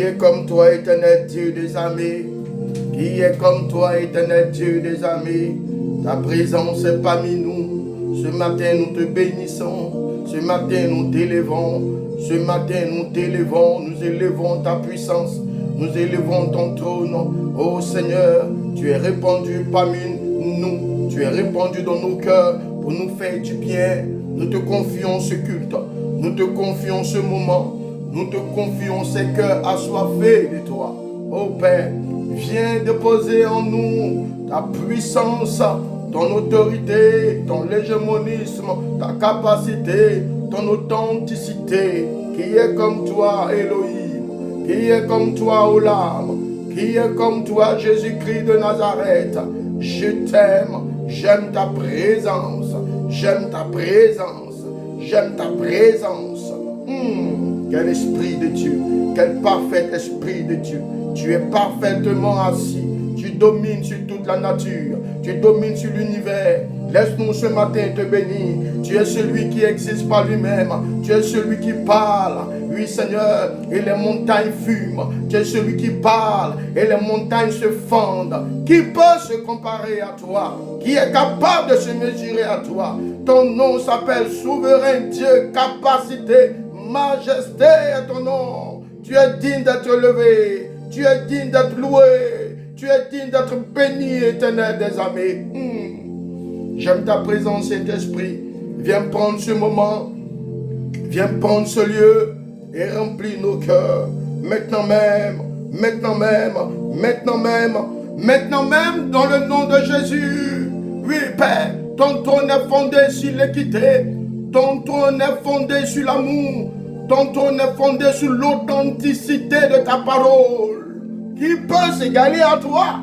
Qui est comme toi, éternel Dieu des armées? Qui est comme toi, éternel Dieu des armées? Ta présence est parmi nous. Ce matin, nous te bénissons. Ce matin, nous t'élevons. Ce matin, nous t'élevons. Nous élevons ta puissance. Nous élevons ton trône. Oh Seigneur, tu es répandu parmi nous. Tu es répandu dans nos cœurs pour nous faire du bien. Nous te confions ce culte. Nous te confions ce moment. Nous te confions ces cœurs assoiffés de toi. Oh Père, viens déposer en nous ta puissance, ton autorité, ton hégémonisme, ta capacité, ton authenticité. Qui est comme toi, Elohim? Qui est comme toi, Olam? Qui est comme toi, Jésus-Christ de Nazareth? Je t'aime, j'aime ta présence, j'aime ta présence, j'aime ta présence. Quel esprit de Dieu, quel parfait esprit de Dieu. Tu es parfaitement assis, tu domines sur toute la nature, tu domines sur l'univers. Laisse-nous ce matin te bénir. Tu es celui qui existe par lui-même, tu es celui qui parle. Oui Seigneur, et les montagnes fument. Tu es celui qui parle et les montagnes se fendent. Qui peut se comparer à toi? Qui est capable de se mesurer à toi? Ton nom s'appelle souverain Dieu, capacité, majesté est ton nom. Tu es digne d'être levé. Tu es digne d'être loué. Tu es digne d'être béni, éternel des armées. J'aime ta présence, Saint-Esprit. Viens prendre ce moment. Viens prendre ce lieu et remplis nos cœurs. Maintenant même, maintenant même, maintenant même, maintenant même, dans le nom de Jésus. Oui, Père, ton trône est fondé sur l'équité. Ton trône est fondé sur l'amour. Ton trône est fondé sur l'authenticité de ta parole. Qui peut s'égaler à toi?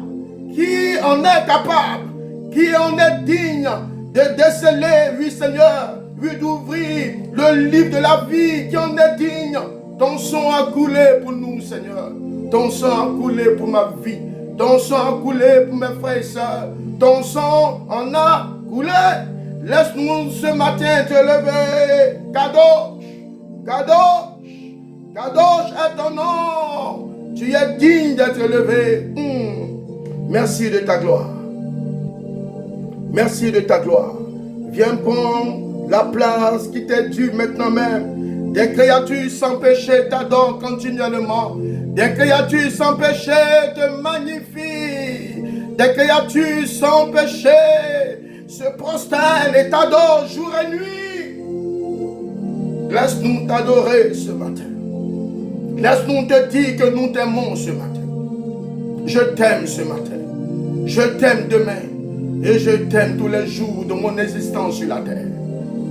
Qui en est capable? Qui en est digne de déceler, oui Seigneur, oui d'ouvrir le livre de la vie? Qui en est digne? Ton sang a coulé pour nous, Seigneur. Ton sang a coulé pour ma vie. Ton sang a coulé pour mes frères et sœurs. Ton sang en a coulé. Laisse-nous ce matin te lever. Kadosh, Kadosh, Kadosh est ton nom. Tu es digne d'être levé. Merci de ta gloire. Merci de ta gloire. Viens prendre la place qui t'est due maintenant même. Des créatures sans péché t'adorent continuellement. Des créatures sans péché te magnifient. Des créatures sans péché se prosternent et t'adorent jour et nuit. Laisse-nous t'adorer ce matin. Laisse-nous te dire que nous t'aimons ce matin. Je t'aime ce matin. Je t'aime demain. Et je t'aime tous les jours de mon existence sur la terre.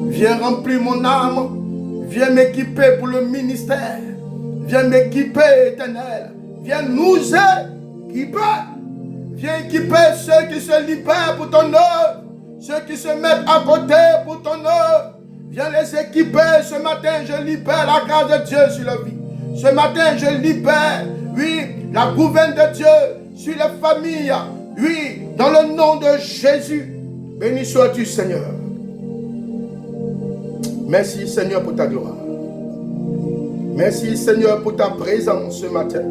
Viens remplir mon âme. Viens m'équiper pour le ministère. Viens m'équiper, éternel. Viens nous équiper. Viens équiper ceux qui se libèrent pour ton œuvre. Ceux qui se mettent à côté pour ton œuvre. Viens les équiper. Ce matin, je libère la grâce de Dieu sur la vie. Ce matin, je libère, oui, la gouverne de Dieu sur les familles. Oui, dans le nom de Jésus. Béni sois-tu, Seigneur. Merci, Seigneur, pour ta gloire. Merci, Seigneur, pour ta présence ce matin.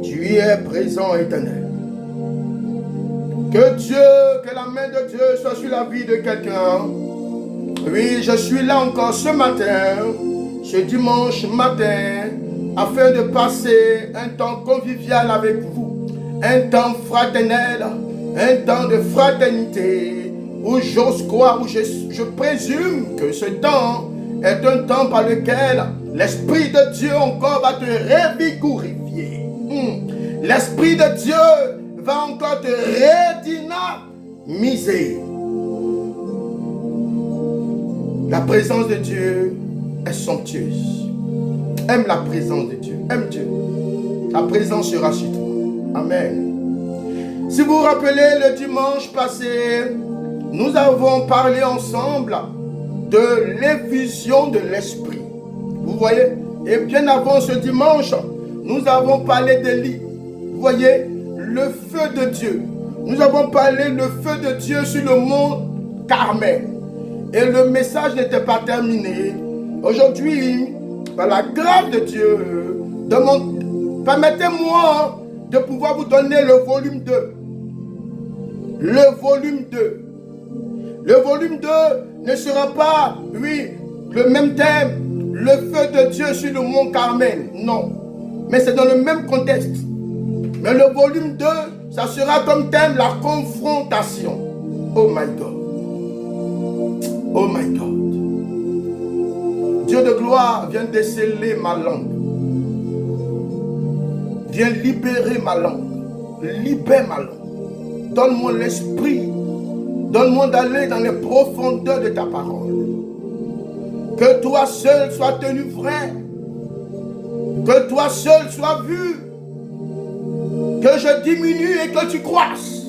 Tu es présent, éternel. Que Dieu, que la main de Dieu soit sur la vie de quelqu'un. Oui, je suis là encore ce matin, ce dimanche matin, afin de passer un temps convivial avec vous, un temps fraternel, un temps de fraternité, où j'ose croire, où je présume que ce temps est un temps par lequel l'Esprit de Dieu encore va te revigorifier. L'Esprit de Dieu va encore te redynamiser. La présence de Dieu est somptueuse. Aime la présence de Dieu. Aime Dieu. La présence sera sur toi. Amen. Si vous vous rappelez, le dimanche passé, nous avons parlé ensemble de l'effusion de l'Esprit. Vous voyez? Et bien avant ce dimanche, nous avons parlé d'Élie. Vous voyez? Le feu de Dieu. Nous avons parlé le feu de Dieu sur le mont Carmel. Et le message n'était pas terminé. Aujourd'hui, par la grâce de Dieu, permettez-moi de pouvoir vous donner le volume 2. Le volume 2. Le volume 2 ne sera pas, oui, le même thème, le feu de Dieu sur le mont Carmel. Non. Mais c'est dans le même contexte. Mais le volume 2, ça sera comme thème la confrontation. Oh my God. Oh my God. Dieu de gloire, viens déceler ma langue. Viens libérer ma langue. Libère ma langue. Donne-moi l'esprit. Donne-moi d'aller dans les profondeurs de ta parole. Que toi seul sois tenu vrai. Que toi seul sois vu. Que je diminue et que tu croisses.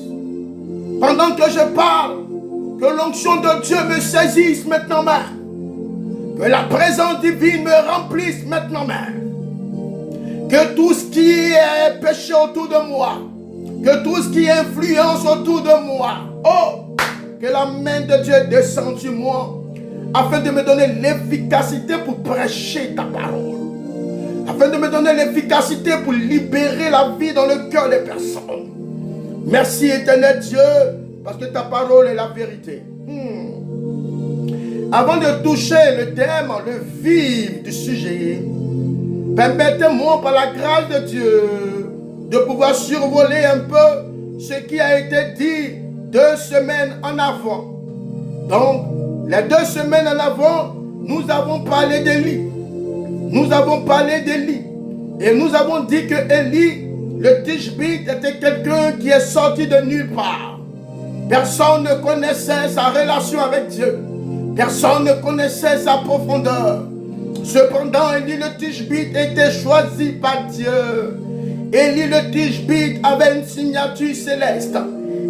Pendant que je parle, que l'onction de Dieu me saisisse maintenant même. Que la présence divine me remplisse maintenant même. Que tout ce qui est péché autour de moi, que tout ce qui est influence autour de moi, oh, que la main de Dieu descende sur moi, afin de me donner l'efficacité pour prêcher ta parole. Afin de me donner l'efficacité pour libérer la vie dans le cœur des personnes. Merci éternel Dieu, parce que ta parole est la vérité. Avant de toucher le thème, le vif du sujet, permettez-moi par la grâce de Dieu de pouvoir survoler un peu ce qui a été dit 2 semaines en avant. Donc, les 2 semaines en avant, nous avons parlé d'Élie. Nous avons parlé d'Élie. Et nous avons dit que Élie, le Tishbite, était quelqu'un qui est sorti de nulle part. Personne ne connaissait sa relation avec Dieu. Personne ne connaissait sa profondeur. Cependant, Élie le Tishbite était choisi par Dieu. Élie le Tishbite avait une signature céleste.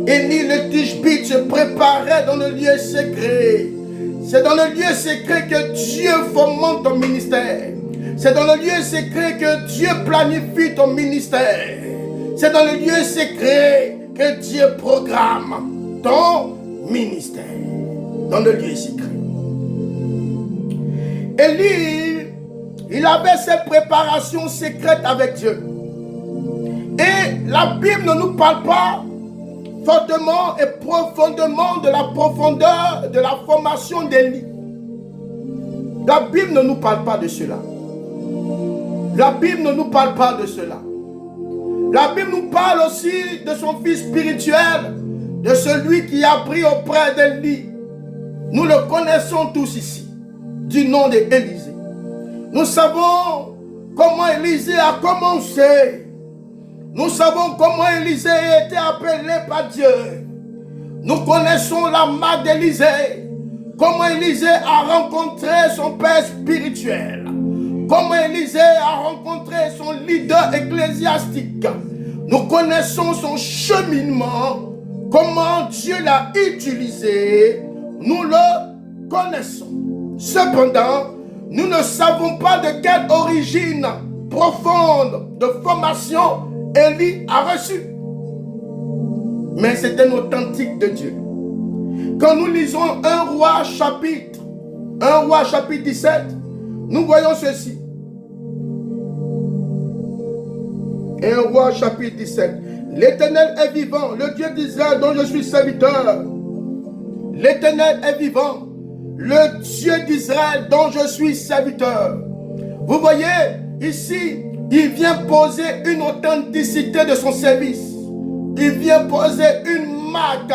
Élie le Tishbite se préparait dans le lieu secret. C'est dans le lieu secret que Dieu fomente ton ministère. C'est dans le lieu secret que Dieu planifie ton ministère. C'est dans le lieu secret que Dieu programme ton ministère. Dans le lieu secret. Élie, il avait ses préparations secrètes avec Dieu. Et la Bible ne nous parle pas fortement et profondément de la profondeur de la formation d'Élie. La Bible ne nous parle pas de cela. La Bible ne nous parle pas de cela. La Bible nous parle aussi de son fils spirituel, de celui qui a pris auprès d'Élie. Nous le connaissons tous ici, du nom d'Élisée. Nous savons comment Élisée a commencé. Nous savons comment Élisée a été appelé par Dieu. Nous connaissons la marque d'Élisée. Comment Élisée a rencontré son père spirituel. Comment Élisée a rencontré son leader ecclésiastique. Nous connaissons son cheminement. Comment Dieu l'a utilisé. Nous le connaissons. Cependant, nous ne savons pas de quelle origine profonde de formation Élie a reçu. Mais c'est un authentique de Dieu. Quand nous lisons 1 Roi chapitre 17, nous voyons ceci. 1 Roi chapitre 17. L'Éternel est vivant, le Dieu d'Israël dont je suis serviteur. L'Éternel est vivant, le Dieu d'Israël dont je suis serviteur. Vous voyez, ici, il vient poser une authenticité de son service. Il vient poser une marque,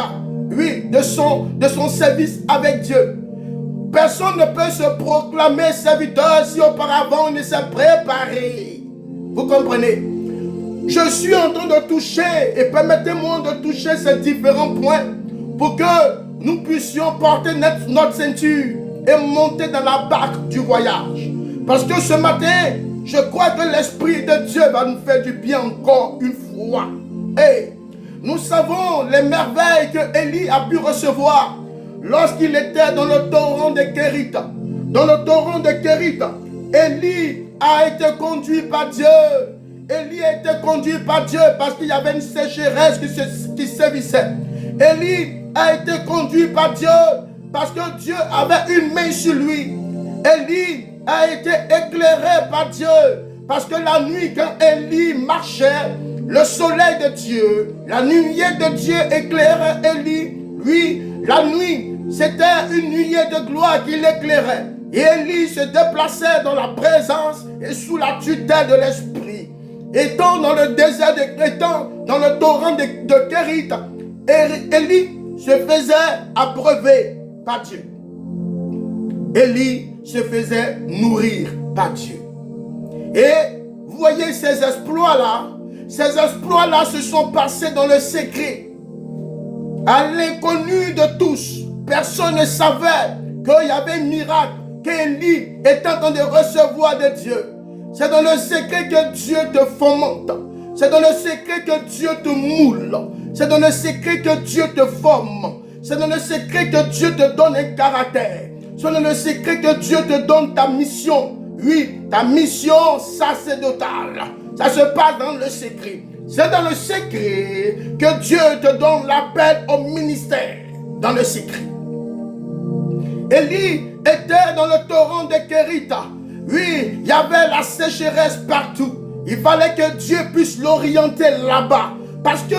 oui, de son service avec Dieu. Personne ne peut se proclamer serviteur si auparavant on ne s'est préparé. Vous comprenez? Je suis en train de toucher, et permettez-moi de toucher ces différents points pour que nous puissions porter notre ceinture et monter dans la barque du voyage. Parce que ce matin, je crois que l'Esprit de Dieu va nous faire du bien encore une fois. Et nous savons les merveilles que Élie a pu recevoir lorsqu'il était dans le torrent de Kérit. Dans le torrent de Kérit, Élie a été conduit par Dieu. Élie a été conduit par Dieu parce qu'il y avait une sécheresse qui sévissait. Élie a été conduit par Dieu parce que Dieu avait une main sur lui. Élie a été éclairé par Dieu. Parce que la nuit, quand Élie marchait, le soleil de Dieu, la nuée de Dieu éclairait Élie. Lui, la nuit, c'était une nuée de gloire qui l'éclairait. Et Élie se déplaçait dans la présence et sous la tutelle de l'Esprit. Étant dans le désert, étant dans le torrent de Kérit, Élie se faisait abreuver par Dieu. Élie se faisait nourrir par Dieu. Et vous voyez ces exploits-là se sont passés dans le secret. À l'inconnu de tous, personne ne savait qu'il y avait un miracle, qu'Élie était en train de recevoir de Dieu. C'est dans le secret que Dieu te fomente. C'est dans le secret que Dieu te moule. C'est dans le secret que Dieu te forme. C'est dans le secret que Dieu te donne un caractère. C'est dans le secret que Dieu te donne ta mission. Oui, ta mission sacerdotale. Ça se passe dans le secret. C'est dans le secret que Dieu te donne l'appel au ministère. Dans le secret. Élie était dans le torrent de Kérita. Oui, il y avait la sécheresse partout. Il fallait que Dieu puisse l'orienter là-bas. Parce que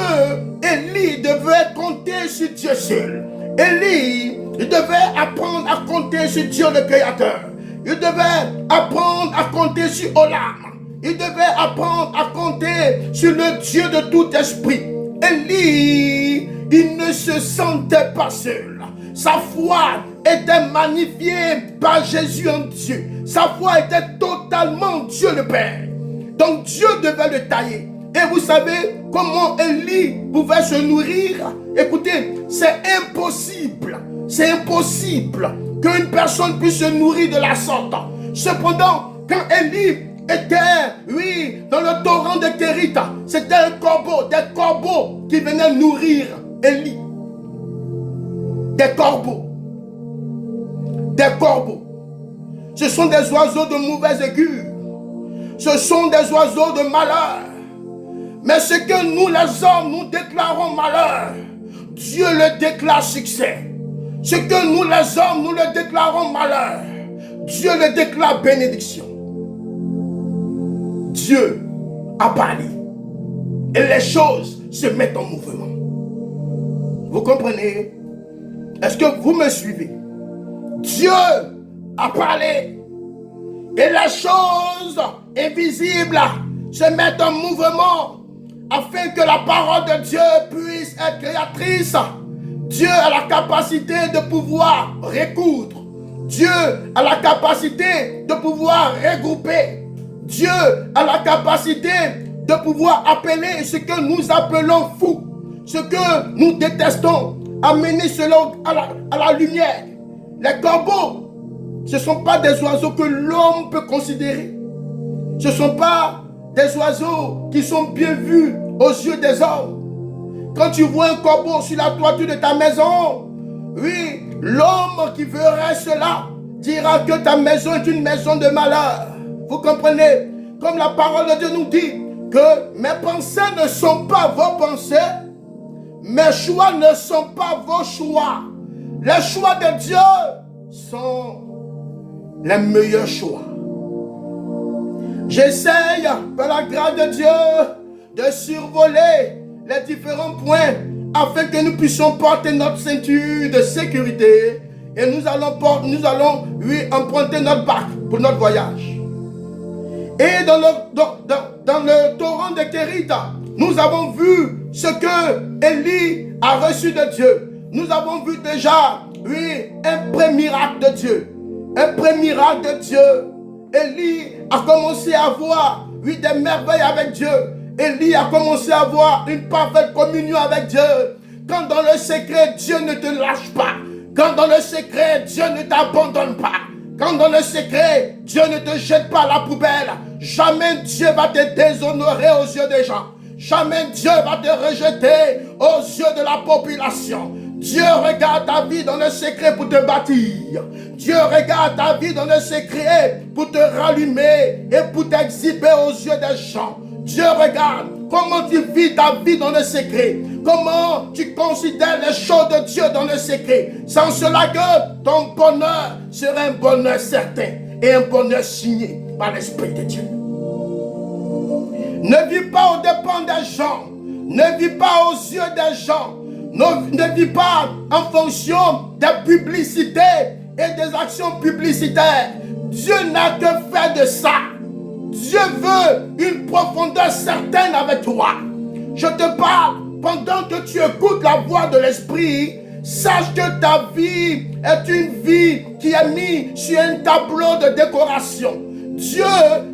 Élie devait compter sur Dieu seul. Élie, il devait apprendre à compter sur Dieu le Créateur. Il devait apprendre à compter sur Olam. Il devait apprendre à compter sur le Dieu de tout esprit. Élie, il ne se sentait pas seul. Sa foi était magnifiée par Jésus en Dieu. Sa foi était totalement Dieu le Père. Donc Dieu devait le tailler. Et vous savez comment Élie pouvait se nourrir? Écoutez, c'est impossible. C'est impossible qu'une personne puisse se nourrir de la sorte. Cependant, quand Élie était, oui, dans le torrent de Kérita, c'était un corbeau, des corbeaux qui venaient nourrir Élie. Des corbeaux. Des corbeaux. Ce sont des oiseaux de mauvaise augure. Ce sont des oiseaux de malheur. Mais ce que nous les hommes, nous déclarons malheur, Dieu le déclare succès. Ce que nous les hommes, nous le déclarons malheur, Dieu le déclare bénédiction. Dieu a parlé. Et les choses se mettent en mouvement. Vous comprenez? Est-ce que vous me suivez? Dieu a parlé. Et les choses invisibles se mettent en mouvement afin que la parole de Dieu puisse être créatrice. Dieu a la capacité de pouvoir recoudre. Dieu a la capacité de pouvoir regrouper. Dieu a la capacité de pouvoir appeler ce que nous appelons fou, ce que nous détestons, amener cela à la lumière. Les corbeaux, ce ne sont pas des oiseaux que l'homme peut considérer. Ce ne sont pas des oiseaux qui sont bien vus aux yeux des hommes. Quand tu vois un corbeau sur la toiture de ta maison, oui, l'homme qui verrait cela dira que ta maison est une maison de malheur. Vous comprenez? Comme la parole de Dieu nous dit que mes pensées ne sont pas vos pensées, mes choix ne sont pas vos choix. Les choix de Dieu sont les meilleurs choix. J'essaye, par la grâce de Dieu, de survoler les différents points afin que nous puissions porter notre ceinture de sécurité et nous allons, oui, emprunter notre barque pour notre voyage. Et dans le torrent de Kérita, nous avons vu ce que Élie a reçu de Dieu. Nous avons vu déjà, oui, un premier miracle de Dieu. Un premier miracle de Dieu. Élie a commencé à voir, oui, des merveilles avec Dieu. Élie a commencé à avoir une parfaite communion avec Dieu. Quand dans le secret, Dieu ne te lâche pas. Quand dans le secret, Dieu ne t'abandonne pas. Quand dans le secret, Dieu ne te jette pas à la poubelle. Jamais Dieu va te déshonorer aux yeux des gens. Jamais Dieu va te rejeter aux yeux de la population. Dieu regarde ta vie dans le secret pour te bâtir. Dieu regarde ta vie dans le secret pour te rallumer et pour t'exhiber aux yeux des gens. Dieu regarde comment tu vis ta vie dans le secret. Comment tu considères les choses de Dieu dans le secret. Sans cela que ton bonheur sera un bonheur certain. et un bonheur signé par l'Esprit de Dieu. Ne vis pas aux dépens des gens. Ne vis pas aux yeux des gens. Ne vis pas en fonction des publicités et des actions publicitaires. Dieu n'a que fait de ça. Dieu veut une profondeur certaine avec toi. Je te parle pendant que tu écoutes la voix de l'Esprit. Sache que ta vie est une vie qui est mise sur un tableau de décoration. Dieu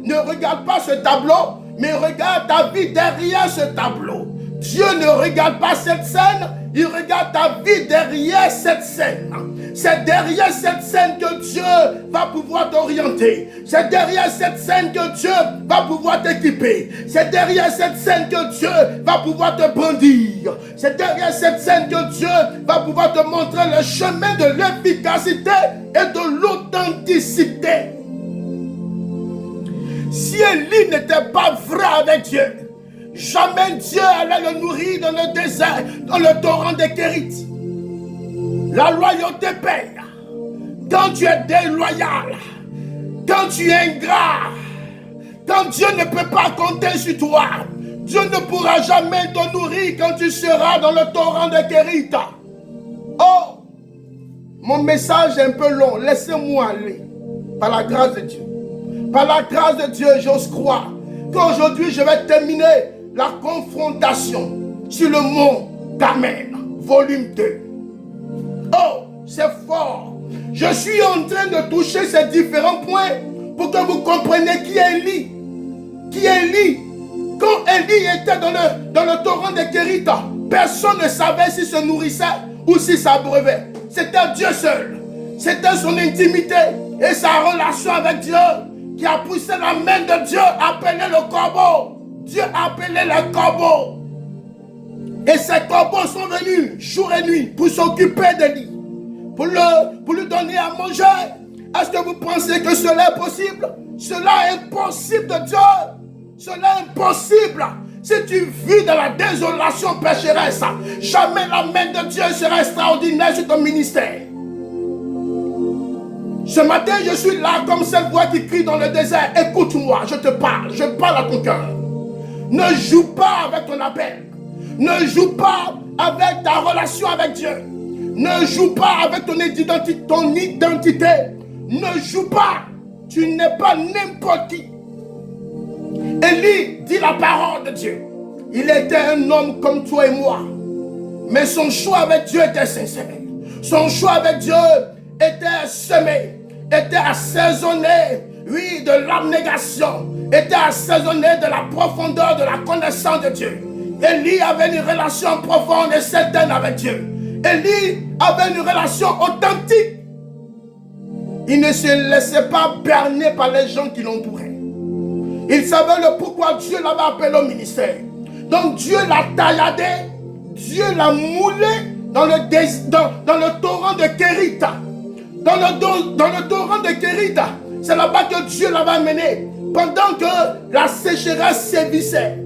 ne regarde pas ce tableau, mais regarde ta vie derrière ce tableau. Dieu ne regarde pas cette scène, il regarde ta vie derrière cette scène. C'est derrière cette scène que Dieu va pouvoir t'orienter. C'est derrière cette scène que Dieu va pouvoir t'équiper. C'est derrière cette scène que Dieu va pouvoir te brandir. C'est derrière cette scène que Dieu va pouvoir te montrer le chemin de l'efficacité et de l'authenticité. Si Élie n'était pas vrai avec Dieu, jamais Dieu allait le nourrir dans le désert, dans le torrent des Kérites. La loyauté paye. Quand tu es déloyal, quand tu es ingrat, quand Dieu ne peut pas compter sur toi, Dieu ne pourra jamais te nourrir quand tu seras dans le torrent des Kérites. Oh, mon message est un peu long, laissez-moi aller par la grâce de Dieu. Par la grâce de Dieu, j'ose croire qu'aujourd'hui je vais terminer la confrontation sur le mont Carmel, volume 2. Oh, c'est fort. Je suis en train de toucher ces différents points pour que vous compreniez qui est Élie. Qui est Élie? Quand Élie était dans le torrent de Kérith, personne ne savait s'il se nourrissait ou s'il s'abreuvait. C'était Dieu seul. C'était son intimité et sa relation avec Dieu qui a poussé la main de Dieu à appeler le corbeau. Dieu a appelé les corbeaux. Et ces corbeaux sont venus jour et nuit pour s'occuper de lui, pour lui donner à manger. Est-ce que vous pensez que cela est possible? Cela est impossible de Dieu. Cela est impossible. Si tu vis dans la désolation pécheresse, jamais la main de Dieu sera extraordinaire sur ton ministère. Ce matin, je suis là comme cette voix qui crie dans le désert. Écoute-moi, je te parle, je parle à ton cœur. Ne joue pas avec ton appel. Ne joue pas avec ta relation avec Dieu. Ne joue pas avec ton identité. Ne joue pas. Tu n'es pas n'importe qui. Élie dit la parole de Dieu. Il était un homme comme toi et moi. Mais son choix avec Dieu était sincère. Son choix avec Dieu était semé, était assaisonné, oui, de l'abnégation, était assaisonné de la profondeur de la connaissance de Dieu. Élie avait une relation profonde et certaine avec Dieu. Élie avait une relation authentique. Il ne se laissait pas berner par les gens qui l'entouraient. Il savait le pourquoi Dieu l'avait appelé au ministère. Donc Dieu l'a tailladé, Dieu l'a moulé dans le torrent de Kérith. Dans le torrent de Kérith, c'est là-bas que Dieu l'avait amené pendant que la sécheresse sévissait.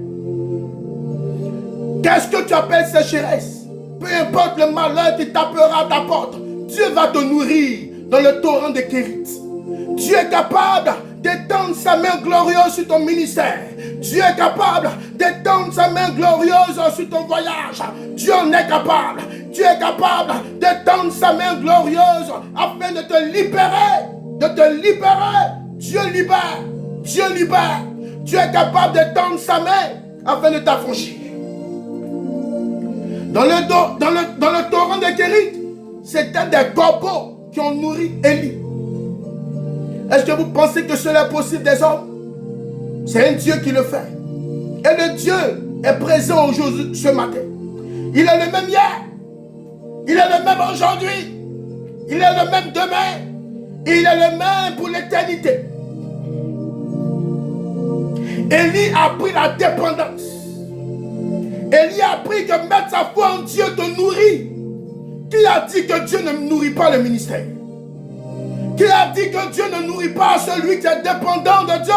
Qu'est-ce que tu appelles sécheresse? Peu importe le malheur qui tapera à ta porte, Dieu va te nourrir dans le torrent de Kérith. Dieu est capable d'étendre sa main glorieuse sur ton ministère. Dieu est capable d'étendre sa main glorieuse sur ton voyage. Dieu en est capable. Dieu est capable d'étendre sa main glorieuse afin de te libérer. De te libérer. Dieu libère. Dieu libère. Dieu est capable d'étendre sa main afin de t'affranchir. Dans le torrent de Kérith, c'était des corbeaux qui ont nourri Élie. Est-ce que vous pensez que cela est possible des hommes? C'est un Dieu qui le fait. Et le Dieu est présent aujourd'hui, ce matin. Il est le même hier. Il est le même aujourd'hui. Il est le même demain. Et il est le même pour l'éternité. Élie a pris la dépendance. Élie a appris que mettre sa foi en Dieu te nourrit. Qui a dit que Dieu ne nourrit pas le ministère? Qui a dit que Dieu ne nourrit pas celui qui est dépendant de Dieu?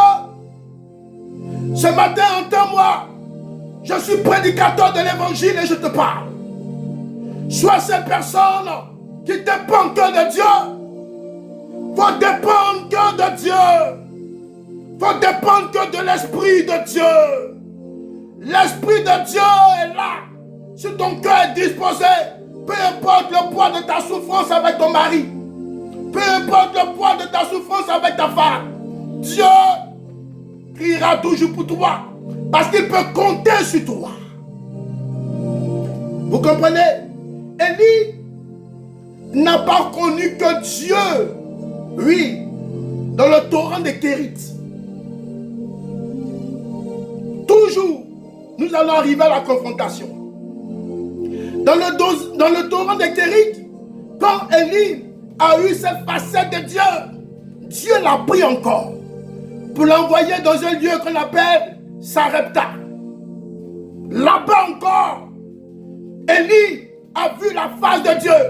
Ce matin, entends-moi. Je suis prédicateur de l'évangile et je te parle. Sois cette personne qui dépend que de Dieu. Faut dépendre que de Dieu. faut dépendre que de l'Esprit de Dieu. L'Esprit de Dieu est là. Si ton cœur est disposé, peu importe le poids de ta souffrance avec ton mari, peu importe le poids de ta souffrance avec ta femme, Dieu priera toujours pour toi parce qu'il peut compter sur toi. Vous comprenez? Élie n'a pas connu que Dieu, oui, dans le torrent des Kérites. Toujours, nous allons arriver à la confrontation. Dans le torrent des Kérites, quand Élie a eu cette facette de Dieu, Dieu l'a pris encore pour l'envoyer dans un lieu qu'on appelle Sarepta. Là-bas encore, Élie a vu la face de Dieu.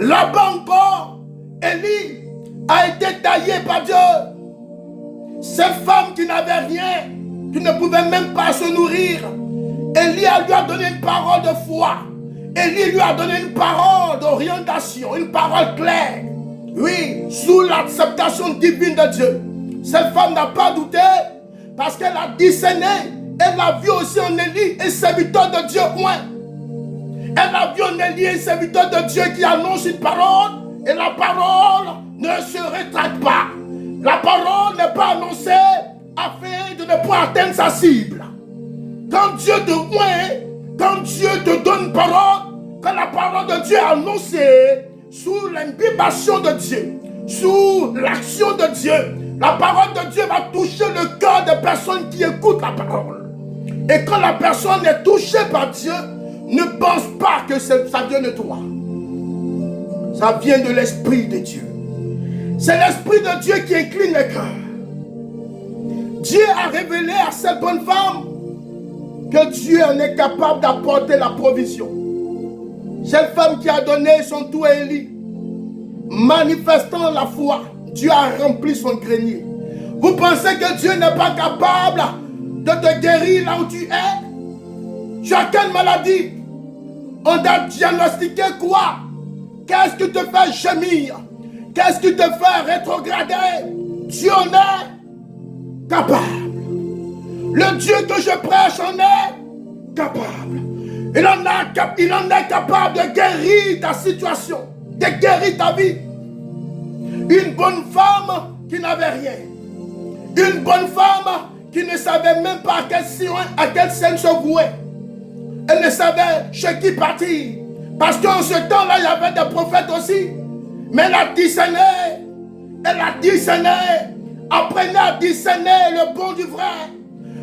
Là-bas encore, Élie a été taillé par Dieu. Cette femme qui n'avait rien, qui ne pouvait même pas se nourrir, Élie lui a donné une parole de foi. Élie lui a donné une parole d'orientation, une parole claire. Oui, sous l'acceptation divine de Dieu. Cette femme n'a pas douté parce qu'elle a discerné. Elle a vu aussi en Élie un serviteur de Dieu. Elle a vu en Élie un serviteur de Dieu qui annonce une parole et la parole ne se rétracte pas. La parole n'est pas annoncée afin de ne pas atteindre sa cible. Quand Dieu te oint, quand Dieu te donne parole, quand la parole de Dieu est annoncée sous l'imbibation de Dieu, sous l'action de Dieu, la parole de Dieu va toucher le cœur des personnes qui écoutent la parole. Et quand la personne est touchée par Dieu, ne pense pas que ça vient de toi. Ça vient de l'Esprit de Dieu. C'est l'Esprit de Dieu qui incline le cœur. Dieu a révélé à cette bonne femme que Dieu en est capable d'apporter la provision. Cette femme qui a donné son tout à Élie, manifestant la foi, Dieu a rempli son grenier. Vous pensez que Dieu n'est pas capable de te guérir là où tu es? Tu as quelle maladie? On t'a diagnostiqué quoi? Qu'est-ce qui te fait gémir? Qu'est-ce qui te fait rétrograder? Dieu en est capable. Le Dieu que je prêche en est capable. Il en est capable de guérir ta situation, de guérir ta vie. Une bonne femme qui n'avait rien. Une bonne femme qui ne savait même pas à quelle scène se vouer. Elle ne savait chez qui partir. Parce qu'en ce temps-là, il y avait des prophètes aussi. Mais elle a discerné. Elle a discerné. Apprenez à discerner le bon du vrai.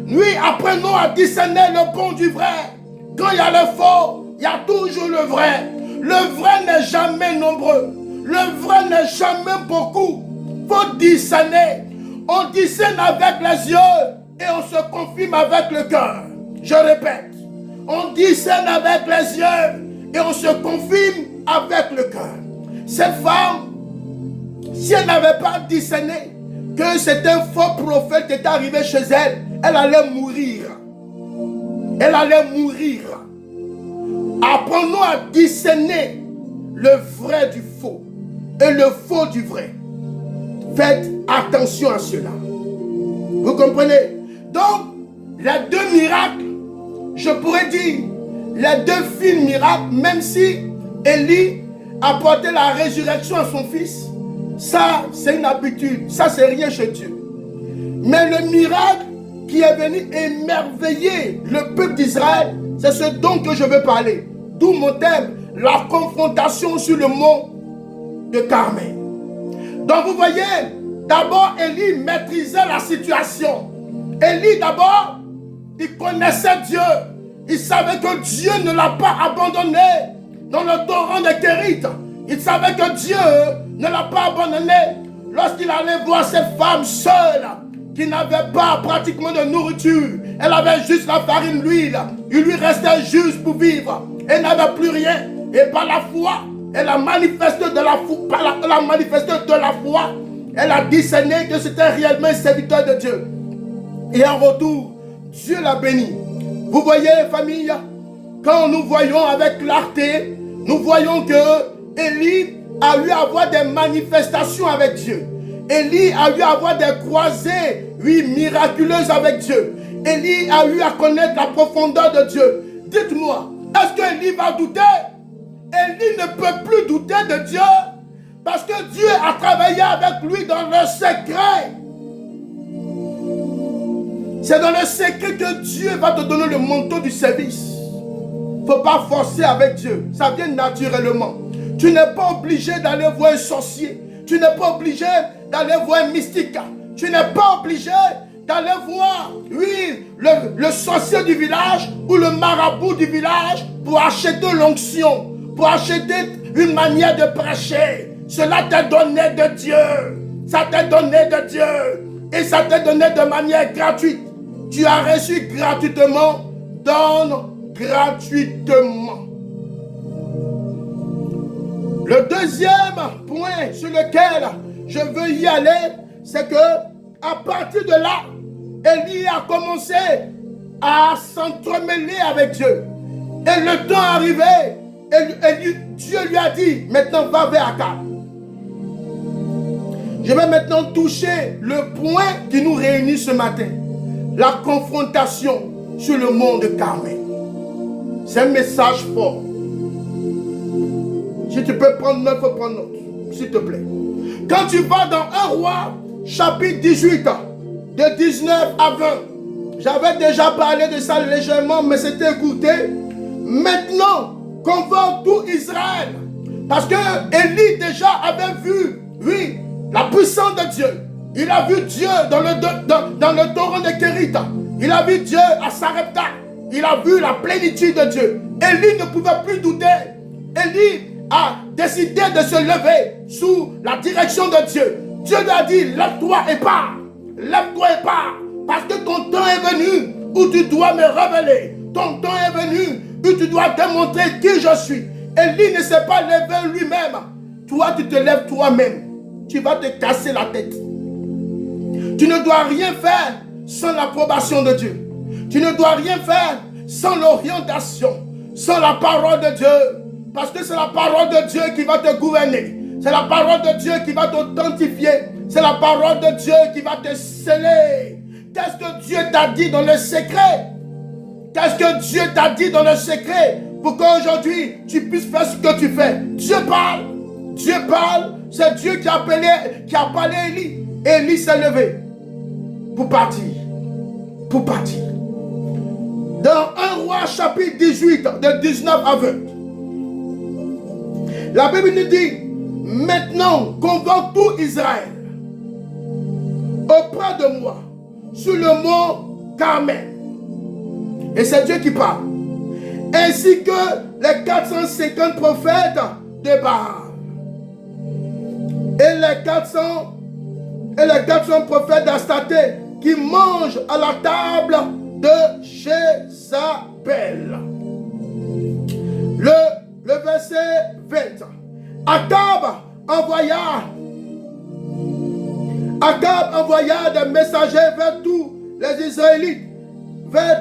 Nous, apprenons à discerner le bon du vrai. Quand il y a le faux, il y a toujours le vrai. Le vrai n'est jamais nombreux. Le vrai n'est jamais beaucoup. Il faut discerner. On discerne avec les yeux et on se confirme avec le cœur. Je répète. On discerne avec les yeux et on se confirme avec le cœur. Cette femme, si elle n'avait pas discerné que c'était un faux prophète qui était arrivé chez elle, elle allait mourir. Elle allait mourir. Apprenons à discerner le vrai du faux et le faux du vrai. Faites attention à cela. Vous comprenez? Donc, les deux miracles, je pourrais dire, les deux films miracles, même si Élie apportait la résurrection à son fils, ça c'est une habitude, ça c'est rien chez Dieu. Mais le miracle qui est venu émerveiller le peuple d'Israël, c'est ce dont que je veux parler. D'où mon thème, la confrontation sur le mont de Carmel. Donc vous voyez, d'abord Élie maîtrisait la situation. Élie d'abord, il connaissait Dieu. Il savait que Dieu ne l'a pas abandonné dans le torrent de Kérith. Il savait que Dieu ne l'a pas abandonné lorsqu'il allait voir cette femme seule qui n'avait pas pratiquement de nourriture. Elle avait juste la farine, l'huile. Il lui restait juste pour vivre. Elle n'avait plus rien. Et par la foi, elle a manifesté de la foi. Elle a manifesté de la foi. Elle a discerné que c'était réellement un serviteur de Dieu. Et en retour, Dieu l'a béni. Vous voyez, famille, quand nous voyons avec clarté, nous voyons que Élie a eu à avoir des manifestations avec Dieu. Élie a eu à avoir des croisées, oui, miraculeuses avec Dieu. Élie a eu à connaître la profondeur de Dieu. Dites-moi, est-ce que Élie va douter? Élie ne peut plus douter de Dieu parce que Dieu a travaillé avec lui dans le secret. C'est dans le secret que Dieu va te donner le manteau du service. Il ne faut pas forcer avec Dieu. Ça vient naturellement. Tu n'es pas obligé d'aller voir un sorcier. Tu n'es pas obligé d'aller voir un mystique. Tu n'es pas obligé d'aller voir, oui, le sorcier du village ou le marabout du village pour acheter l'onction, pour acheter une manière de prêcher. Cela t'est donné de Dieu. Ça t'est donné de Dieu. Et ça t'est donné de manière gratuite. Tu as reçu gratuitement, donne gratuitement. Le deuxième point sur lequel je veux y aller, c'est que à partir de là, Élie a commencé à s'entremêler avec Dieu. Et le temps arrivé, Dieu lui a dit, maintenant va vers Akab. Je vais maintenant toucher le point qui nous réunit ce matin. La confrontation sur le mont de Carmel. C'est un message fort. Si tu peux prendre note, il faut prendre note, s'il te plaît. Quand tu vas dans 1 Roi, chapitre 18, de 19 à 20, j'avais déjà parlé de ça légèrement, mais c'était écouté. Maintenant, convoque tout Israël. Parce que Élie déjà avait vu, oui, la puissance de Dieu. Il a vu Dieu dans le torrent de Kérita. Il a vu Dieu à Sarepta. Il a vu la plénitude de Dieu. Élie ne pouvait plus douter. Élie a décidé de se lever sous la direction de Dieu. Dieu lui a dit, lève-toi et pars. Lève-toi et pars. Parce que ton temps est venu où tu dois me révéler. Ton temps est venu où tu dois démontrer qui je suis. Élie ne s'est pas levé lui-même. Toi, tu te lèves toi-même. Tu vas te casser la tête. Tu ne dois rien faire sans l'approbation de Dieu. Tu ne dois rien faire sans l'orientation, sans la parole de Dieu. Parce que c'est la parole de Dieu qui va te gouverner. C'est la parole de Dieu qui va t'authentifier. C'est la parole de Dieu qui va te sceller. Qu'est-ce que Dieu t'a dit dans le secret? Qu'est-ce que Dieu t'a dit dans le secret pour qu'aujourd'hui tu puisses faire ce que tu fais? Dieu parle. Dieu parle. C'est Dieu qui a parlé à Élie. Élie s'est levé pour partir. Pour partir. Dans 1 Roi chapitre 18, de 19 à 20. La Bible nous dit, maintenant convoque tout Israël auprès de moi sur le mont Carmel. Et c'est Dieu qui parle. Ainsi que les 450 prophètes de Baal. Et les 400 prophètes d'Astaté qui mangent à la table de Jézabel. Le verset 20. Akab envoya des messagers vers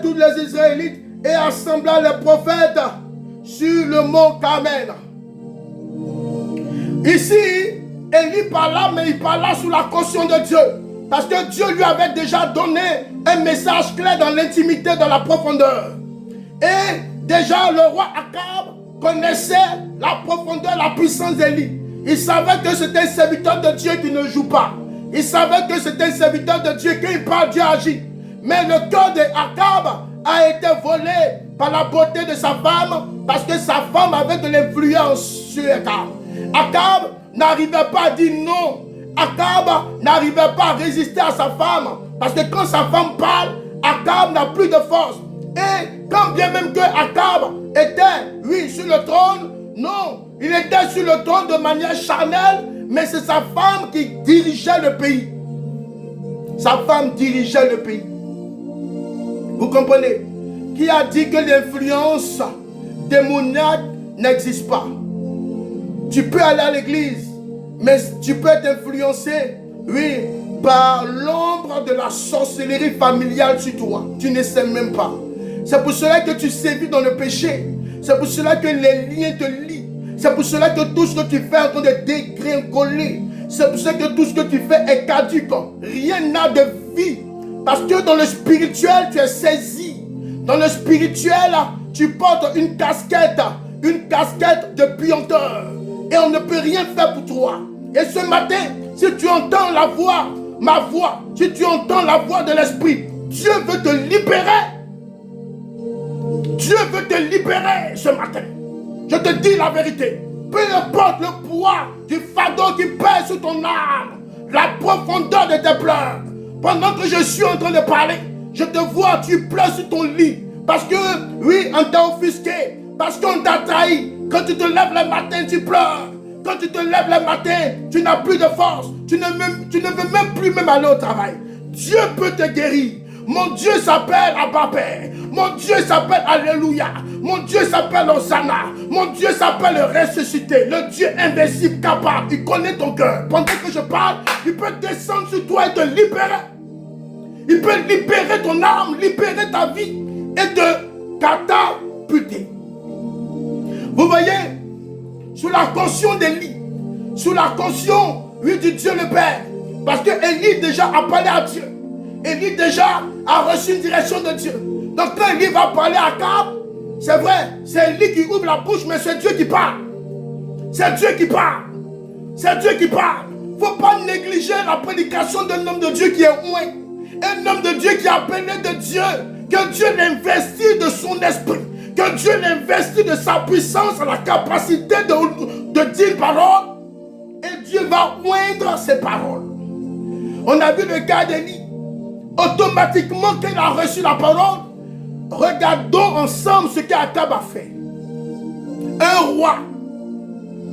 tous les Israélites, et assembla les prophètes sur le mont Carmel. Ici, Élie parla, mais il parla sous la caution de Dieu. Parce que Dieu lui avait déjà donné un message clair dans l'intimité, dans la profondeur. Et déjà le roi Akab connaissait la profondeur, la puissance d'Élie. Il savait que c'était un serviteur de Dieu qui ne joue pas. Il savait que c'était un serviteur de Dieu, quand il parle, Dieu agit. Mais le cœur d'Akab a été volé par la beauté de sa femme, parce que sa femme avait de l'influence sur Akab. Akab n'arrivait pas à dire non. Akab n'arrivait pas à résister à sa femme, parce que quand sa femme parle, Akab n'a plus de force. Et quand bien même que Akab était, oui, sur le trône, non, il était sur le trône de manière charnelle, mais c'est sa femme qui dirigeait le pays. Sa femme dirigeait le pays. Vous comprenez? Qui a dit que l'influence démoniaque n'existe pas? Tu peux aller à l'église, mais tu peux être influencé, oui, par l'ombre de la sorcellerie familiale sur toi. Tu ne sais même pas. C'est pour cela que tu sévis dans le péché. C'est pour cela que les liens te lient. C'est pour cela que tout ce que tu fais est en train de dégringoler. C'est pour ça que tout ce que tu fais est caduque. Rien n'a de vie. Parce que dans le spirituel, tu es saisi. Dans le spirituel, tu portes une casquette de puanteur. Et on ne peut rien faire pour toi. Et ce matin, si tu entends la voix, ma voix, si tu entends la voix de l'Esprit, Dieu veut te libérer. Dieu veut te libérer ce matin. Je te dis la vérité. Peu importe le poids du fardeau qui pèse sur ton âme, la profondeur de tes pleurs. Pendant que je suis en train de parler, je te vois, tu pleures sur ton lit. Parce que, oui, on t'a offusqué. Parce qu'on t'a trahi. Quand tu te lèves le matin, tu pleures. Quand tu te lèves le matin, tu n'as plus de force. Tu ne veux même plus aller au travail. Dieu peut te guérir. Mon Dieu s'appelle Abba Père. Mon Dieu s'appelle Alléluia. Mon Dieu s'appelle Hosanna. Mon Dieu s'appelle le ressuscité. Le Dieu invincible, capable. Il connaît ton cœur. Pendant que je parle, il peut descendre sur toi et te libérer. Il peut libérer ton âme, libérer ta vie et te catapulter. Vous voyez, sous la caution d'Élie, sous la caution, oui, du Dieu le Père, parce que Élie déjà a parlé à Dieu. Élie déjà a reçu une direction de Dieu. Donc quand Élie va parler à Akab, c'est vrai, c'est Élie qui ouvre la bouche, mais c'est Dieu qui parle. C'est Dieu qui parle. C'est Dieu qui parle. Il ne faut pas négliger la prédication d'un homme de Dieu qui est oint. Un homme de Dieu qui est appelé de Dieu. Que Dieu l'investit de son esprit. Que Dieu l'investit de sa puissance, la capacité de dire une parole. Et Dieu va oindre ses paroles. On a vu le cas d'Élie. Automatiquement, quand il a reçu la parole, regardons ensemble ce qu'Akab a fait. Un roi,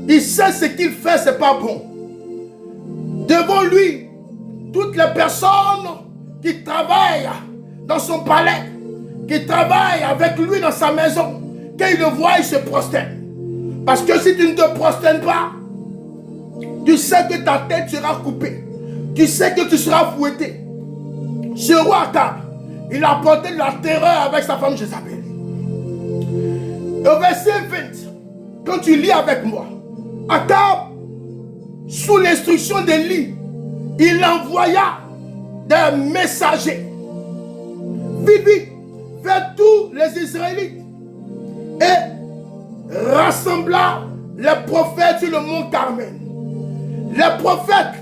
il sait ce qu'il fait, c'est pas bon. Devant lui, toutes les personnes qui travaillent dans son palais, qui travaillent avec lui dans sa maison, quand ils le voient, ils se prosternent. Parce que si tu ne te prosternes pas, tu sais que ta tête sera coupée. Tu sais que tu seras fouetté. Ce roi Akab, il a porté de la terreur avec sa femme Jézabel. Au verset 20, quand tu lis avec moi, Akab, sous l'instruction d'Élie, il envoya des messagers vite vers tous les Israélites et rassembla les prophètes sur le mont Carmel. Les prophètes,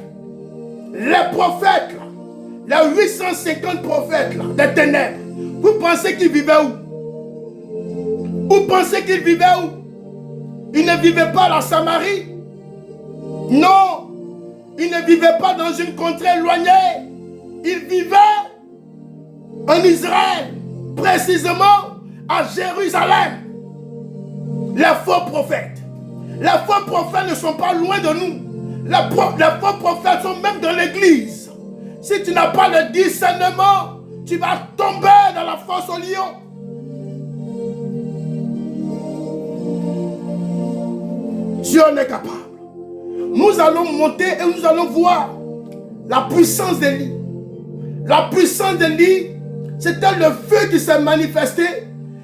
les 850 prophètes là, des ténèbres, vous pensez qu'ils vivaient où? Vous pensez qu'ils vivaient où? Ils ne vivaient pas à la Samarie. Non, ils ne vivaient pas dans une contrée éloignée. Ils vivaient en Israël, précisément à Jérusalem. Les faux prophètes. Les faux prophètes ne sont pas loin de nous. Les faux prophètes sont même dans l'église. Si tu n'as pas le discernement, tu vas tomber dans la fosse au lion. Dieu en est capable. Nous allons monter et nous allons voir la puissance d'Élie. La puissance d'Élie, c'était le feu qui s'est manifesté,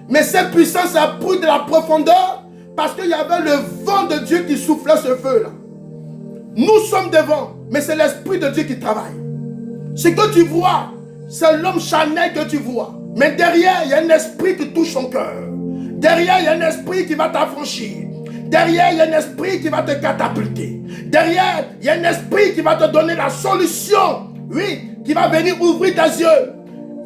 mais cette puissance a pris de la profondeur parce qu'il y avait le vent de Dieu qui soufflait ce feu-là. Nous sommes devant, mais c'est l'Esprit de Dieu qui travaille. Ce que tu vois, c'est l'homme charnel que tu vois. Mais derrière, il y a un esprit qui touche son cœur. Derrière, il y a un esprit qui va t'affranchir. Derrière, il y a un esprit qui va te catapulter. Derrière, il y a un esprit qui va te donner la solution. Oui, qui va venir ouvrir tes yeux.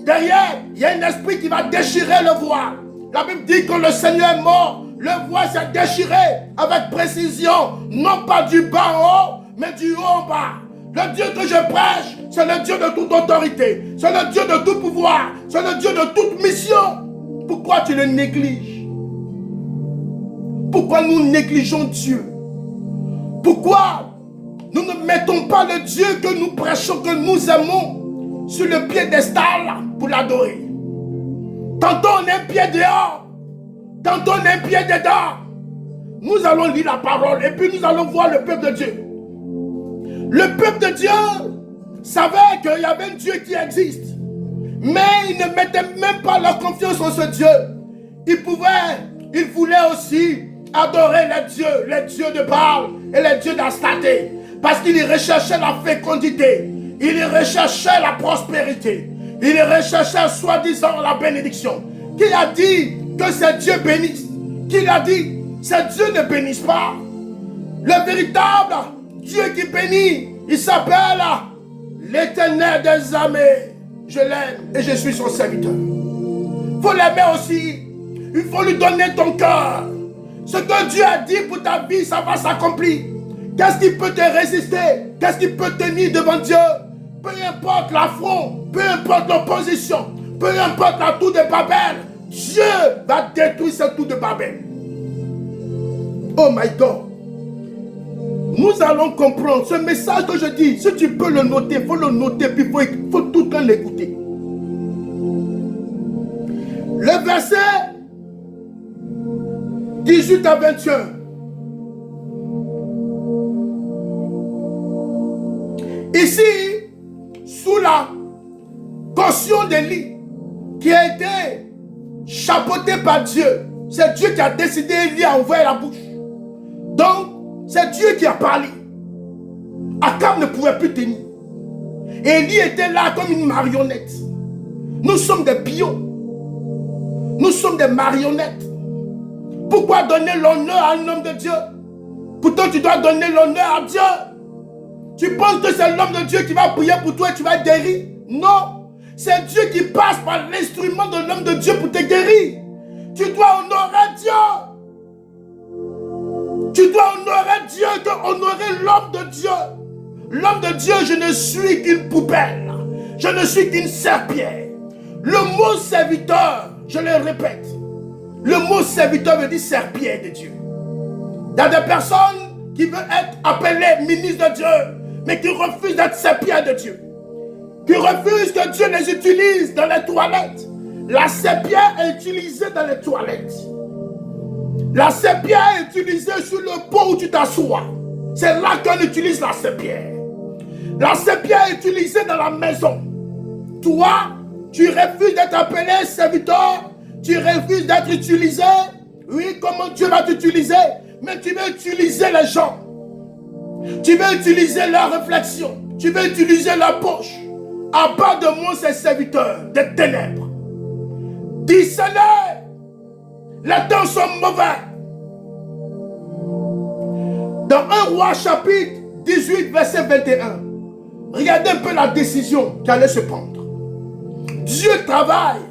Derrière, il y a un esprit qui va déchirer le voile. La Bible dit que le Seigneur est mort. Le voile s'est déchiré avec précision. Non pas du bas en haut, mais du haut en bas. Le Dieu que je prêche, c'est le Dieu de toute autorité. C'est le Dieu de tout pouvoir. C'est le Dieu de toute mission. Pourquoi tu le négliges? Pourquoi nous négligeons Dieu? Pourquoi nous ne mettons pas le Dieu que nous prêchons, que nous aimons, sur le piédestal pour l'adorer? Tantôt on est un pied dehors, tantôt on est un pied dedans. Nous allons lire la parole et puis nous allons voir le peuple de Dieu. Le peuple de Dieu savait qu'il y avait un Dieu qui existe. Mais ils ne mettaient même pas leur confiance en ce Dieu. Ils voulaient aussi adorer les dieux de Baal et les dieux d'Astarté. Parce qu'il recherchait la fécondité. Il recherchait la prospérité. Il recherchait soi-disant la bénédiction. Qui a dit que c'est Dieu bénisse? Qui a dit c'est Dieu ne bénisse pas? Le véritable Dieu qui bénit, il s'appelle l'Éternel des armées. Je l'aime et je suis son serviteur. Il faut l'aimer aussi. Il faut lui donner ton cœur. Ce que Dieu a dit pour ta vie, ça va s'accomplir. Qu'est-ce qui peut te résister? Qu'est-ce qui peut tenir devant Dieu? Peu importe l'affront, peu importe l'opposition, peu importe la tour de Babel, Dieu va détruire cette tour de Babel. Oh my God. Nous allons comprendre ce message que je dis. Si tu peux le noter, il faut le noter, puis il faut tout le temps l'écouter. Le verset 18 à 21. Ici, sous la caution d'Élie, qui a été chapeauté par Dieu, c'est Dieu qui a décidé, Élie a ouvert la bouche. Donc, c'est Dieu qui a parlé. Akab ne pouvait plus tenir. Élie était là comme une marionnette. Nous sommes des pions. Nous sommes des marionnettes. Pourquoi donner l'honneur à un homme de Dieu? Pourtant, tu dois donner l'honneur à Dieu. Tu penses que c'est l'homme de Dieu qui va prier pour toi et tu vas être guéri? Non. C'est Dieu qui passe par l'instrument de l'homme de Dieu pour te guérir. Tu dois honorer Dieu. Tu dois honorer Dieu que honorer l'homme de Dieu. L'homme de Dieu, je ne suis qu'une poubelle. Je ne suis qu'une serpillère. Le mot serviteur, je le répète, le mot serviteur veut dire serpillère de Dieu. Il y a des personnes qui veulent être appelées ministres de Dieu, mais qui refusent d'être serpillères de Dieu. Qui refusent que Dieu les utilise dans les toilettes. La serpillère est utilisée dans les toilettes. La serpillère est utilisée sur le pot où tu t'assois. C'est là qu'on utilise la serpillère. La serpillère est utilisée dans la maison. Toi, tu refuses d'être appelé serviteur. Tu refuses d'être utilisé. Oui, comment Dieu va t'utiliser? Mais tu veux utiliser les gens. Tu veux utiliser leur réflexion. Tu veux utiliser leur poche. À bas de moi, ces serviteurs des ténèbres. Dis-le. Les temps sont mauvais. Dans 1 Roi chapitre 18 verset 21, regardez un peu la décision qui allait se prendre. Dieu travaille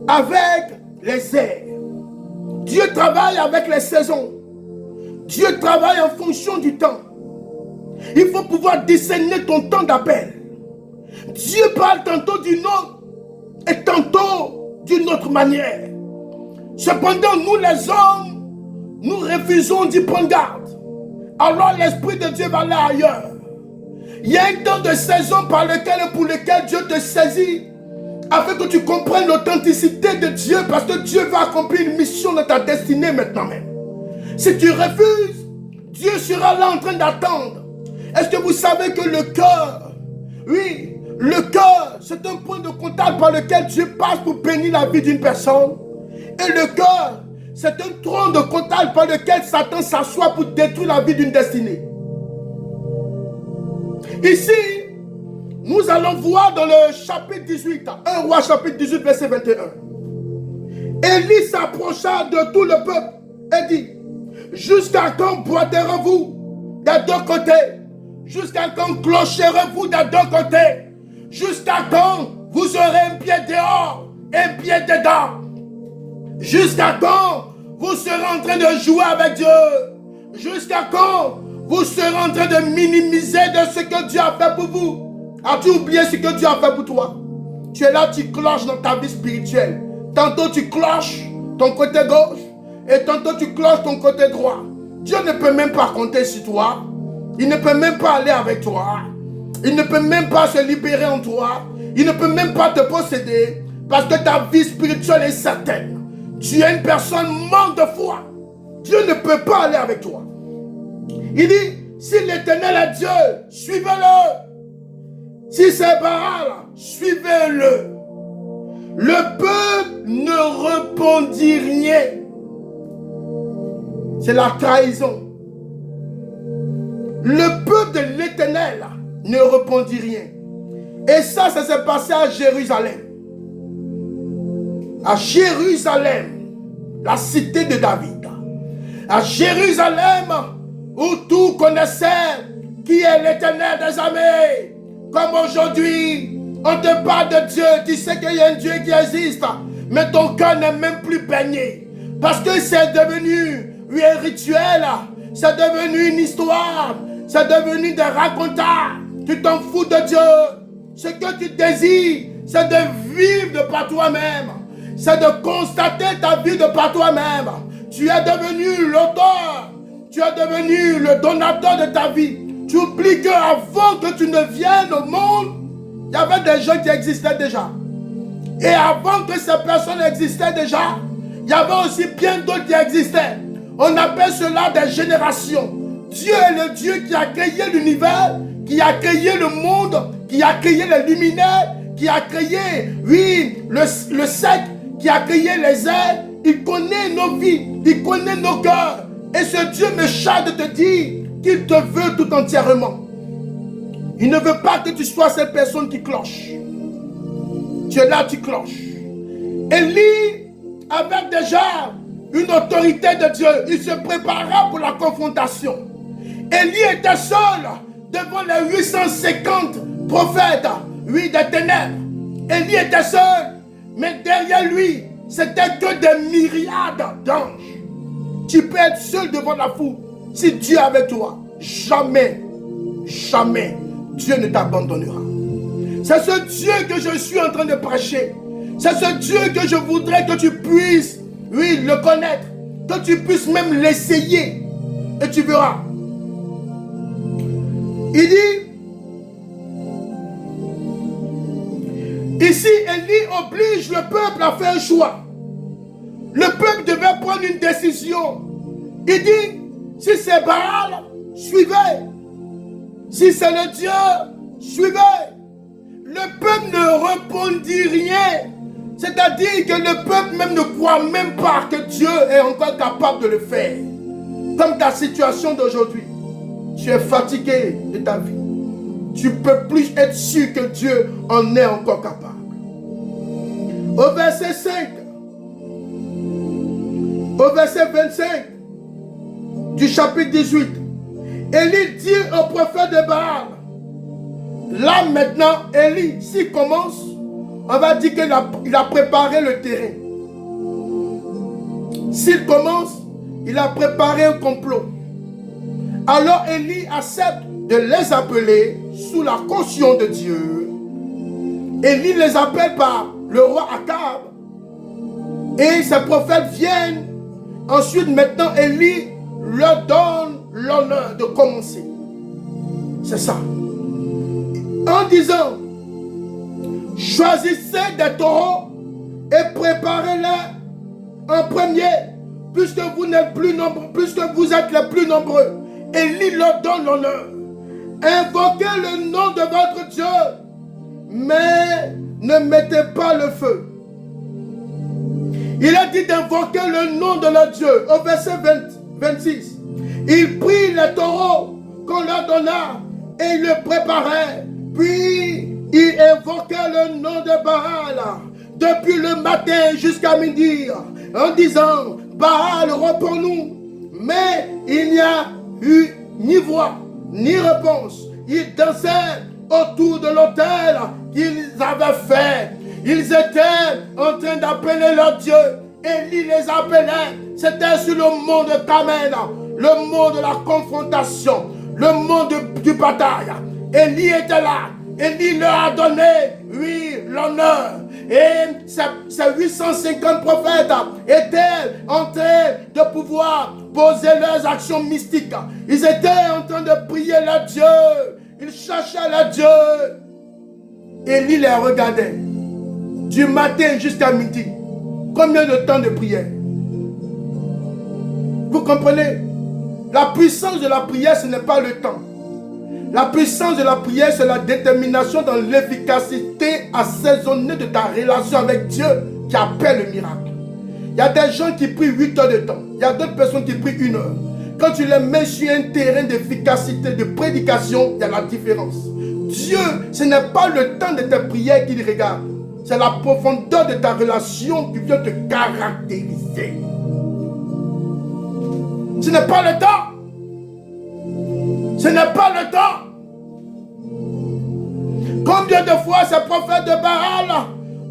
avec les airs. Dieu travaille avec les saisons. Dieu travaille en fonction du temps. Il faut pouvoir discerner ton temps d'appel. Dieu parle tantôt d'une autre et tantôt d'une autre manière. Cependant, nous les hommes, nous refusons d'y prendre garde. Alors l'Esprit de Dieu va aller ailleurs. Il y a un temps de saison pour lequel Dieu te saisit, afin que tu comprennes l'authenticité de Dieu, parce que Dieu va accomplir une mission dans ta destinée maintenant même. Si tu refuses, Dieu sera là en train d'attendre. Est-ce que vous savez que le cœur, oui, le cœur, c'est un point de contact par lequel Dieu passe pour bénir la vie d'une personne. Et le cœur, c'est un trône de contact par lequel Satan s'assoit pour détruire la vie d'une destinée. Ici, nous allons voir dans le chapitre 18, 1 Roi chapitre 18 verset 21. Élie s'approcha de tout le peuple et dit: jusqu'à quand boiterez-vous des deux côtés? Jusqu'à quand clocherez-vous des deux côtés? Jusqu'à quand vous aurez un pied dehors et un pied dedans? Jusqu'à quand vous serez en train de jouer avec Dieu? Jusqu'à quand vous serez en train de minimiser de ce que Dieu a fait pour vous? As-tu oublié ce que Dieu a fait pour toi? Tu es là, tu cloches dans ta vie spirituelle. Tantôt tu cloches ton côté gauche et tantôt tu cloches ton côté droit. Dieu ne peut même pas compter sur toi. Il ne peut même pas aller avec toi. Il ne peut même pas se libérer en toi. Il ne peut même pas te posséder parce que ta vie spirituelle est certaine. Tu es une personne manque de foi. Dieu ne peut pas aller avec toi. Il dit, si l'Éternel est Dieu, suivez-le. Si c'est Baal, suivez-le. Le peuple ne répondit rien. C'est la trahison. Le peuple de l'Éternel ne répondit rien. Et ça s'est passé à Jérusalem. À Jérusalem, la cité de David. À Jérusalem, où tout connaissait qui est l'Éternel des armées. Comme aujourd'hui, on te parle de Dieu, tu sais qu'il y a un Dieu qui existe, mais ton cœur n'est même plus baigné. Parce que c'est devenu un rituel, c'est devenu une histoire, c'est devenu des racontages. Tu t'en fous de Dieu. Ce que tu désires, c'est de vivre de par toi-même. C'est de constater ta vie de par toi-même. Tu es devenu l'auteur. Tu es devenu le donateur de ta vie. Tu oublies qu'avant que tu ne viennes au monde, il y avait des gens qui existaient déjà. Et avant que ces personnes existaient déjà, il y avait aussi bien d'autres qui existaient. On appelle cela des générations. Dieu est le Dieu qui a créé l'univers, qui a créé le monde, qui a créé les luminaires, qui a créé, oui, le sec, qui a créé les airs. Il connaît nos vies, il connaît nos cœurs. Et ce Dieu me charge de te dire qu'il te veut tout entièrement. Il ne veut pas que tu sois cette personne qui cloche. Tu es là, tu cloches. Élie avait déjà une autorité de Dieu. Il se prépara pour la confrontation. Élie était seul devant les 850 prophètes, oui, des ténèbres. Élie était seul, mais derrière lui, c'était que des myriades d'anges. Tu peux être seul devant la foule. Si Dieu est avec toi, jamais, jamais, Dieu ne t'abandonnera. C'est ce Dieu que je suis en train de prêcher. C'est ce Dieu que je voudrais que tu puisses, oui, le connaître. Que tu puisses même l'essayer. Et tu verras. Il dit, ici, Élie oblige le peuple à faire un choix. Le peuple devait prendre une décision. Il dit, si c'est Baal, suivez. Si c'est le Dieu, suivez. Le peuple ne répondit rien. C'est-à-dire que le peuple même ne croit même pas que Dieu est encore capable de le faire. Comme ta situation d'aujourd'hui. Tu es fatigué de ta vie. Tu ne peux plus être sûr que Dieu en est encore capable. Au verset 5, au verset 25 du chapitre 18, Élie dit au prophète de Baal, là maintenant, Élie, s'il commence, on va dire qu'il a préparé le terrain. S'il commence, il a préparé un complot. Alors Élie accepte de les appeler sous la caution de Dieu. Élie les appelle par le roi Akab. Et ces prophètes viennent. Ensuite, maintenant, Élie leur donne l'honneur de commencer. C'est ça. En disant, choisissez des taureaux et préparez-les en premier, puisque vous n'êtes plus nombreux, puisque vous êtes les plus nombreux. Élie leur donne l'honneur. Invoquez le nom de votre Dieu, mais ne mettez pas le feu. Il a dit d'invoquer le nom de leur Dieu. Au verset 26. Il prit les taureaux qu'on leur donna et ils le préparaient. Puis il invoquait le nom de Baal depuis le matin jusqu'à midi en disant, Baal, réponds-nous. Mais il n'y a eu ni voix, ni réponse. Ils dansaient autour de l'autel qu'ils avaient fait. Ils étaient en train d'appeler leur Dieu. Élie les appelait. C'était sur le mont de Carmel, le mont de la confrontation, le mont du bataille. Élie était là. Élie leur a donné, oui, l'honneur. Et ces 850 prophètes étaient en train de pouvoir poser leurs actions mystiques. Ils étaient en train de prier leur Dieu. Ils cherchaient leur Dieu. Élie les regardait. Du matin jusqu'à midi. Combien de temps de prière? Vous comprenez? La puissance de la prière, ce n'est pas le temps. La puissance de la prière, c'est la détermination dans l'efficacité assaisonnée de ta relation avec Dieu qui appelle le miracle. Il y a des gens qui prient 8 heures de temps. Il y a d'autres personnes qui prient 1 heure. Quand tu les mets sur un terrain d'efficacité, de prédication, il y a la différence. Dieu, ce n'est pas le temps de tes prières qu'il regarde. C'est la profondeur de ta relation qui vient te caractériser. Ce n'est pas le temps. Ce n'est pas le temps. Combien de fois ces prophètes de Baal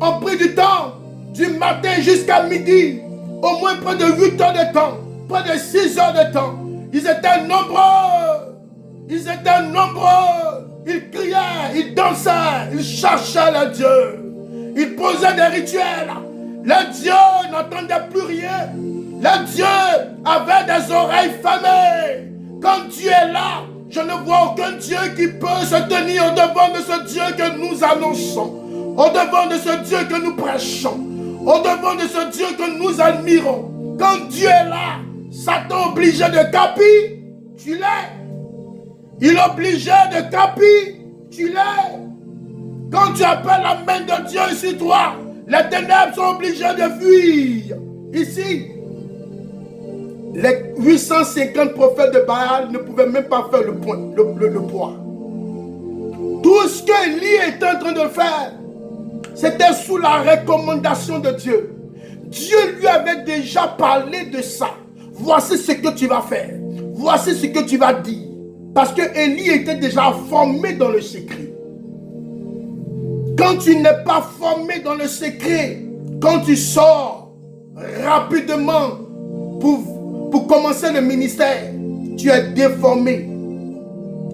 ont pris du temps, du matin jusqu'à midi, au moins près de 8 heures de temps, près de 6 heures de temps. Ils étaient nombreux. Ils étaient nombreux. Ils criaient, ils dansaient, ils cherchaient le Dieu. Ils posaient des rituels. Le Dieu n'entendait plus rien. Le Dieu avait des oreilles fermées. Quand Dieu est là, je ne vois aucun Dieu qui peut se tenir au devant de ce Dieu que nous annonçons, au devant de ce Dieu que nous prêchons, au devant de ce Dieu que nous admirons. Quand Dieu est là, Satan obligé de capi, tu l'es. Il est obligé de capi, tu l'es. Quand tu appelles la main de Dieu sur toi, les ténèbres sont obligées de fuir. Ici, les 850 prophètes de Baal ne pouvaient même pas faire le poids. Tout ce que Élie était en train de faire, c'était sous la recommandation de Dieu. Dieu lui avait déjà parlé de ça. Voici ce que tu vas faire. Voici ce que tu vas dire. Parce que Élie était déjà formé dans le secret. Quand tu n'es pas formé dans le secret, quand tu sors rapidement pour commencer le ministère, tu es déformé.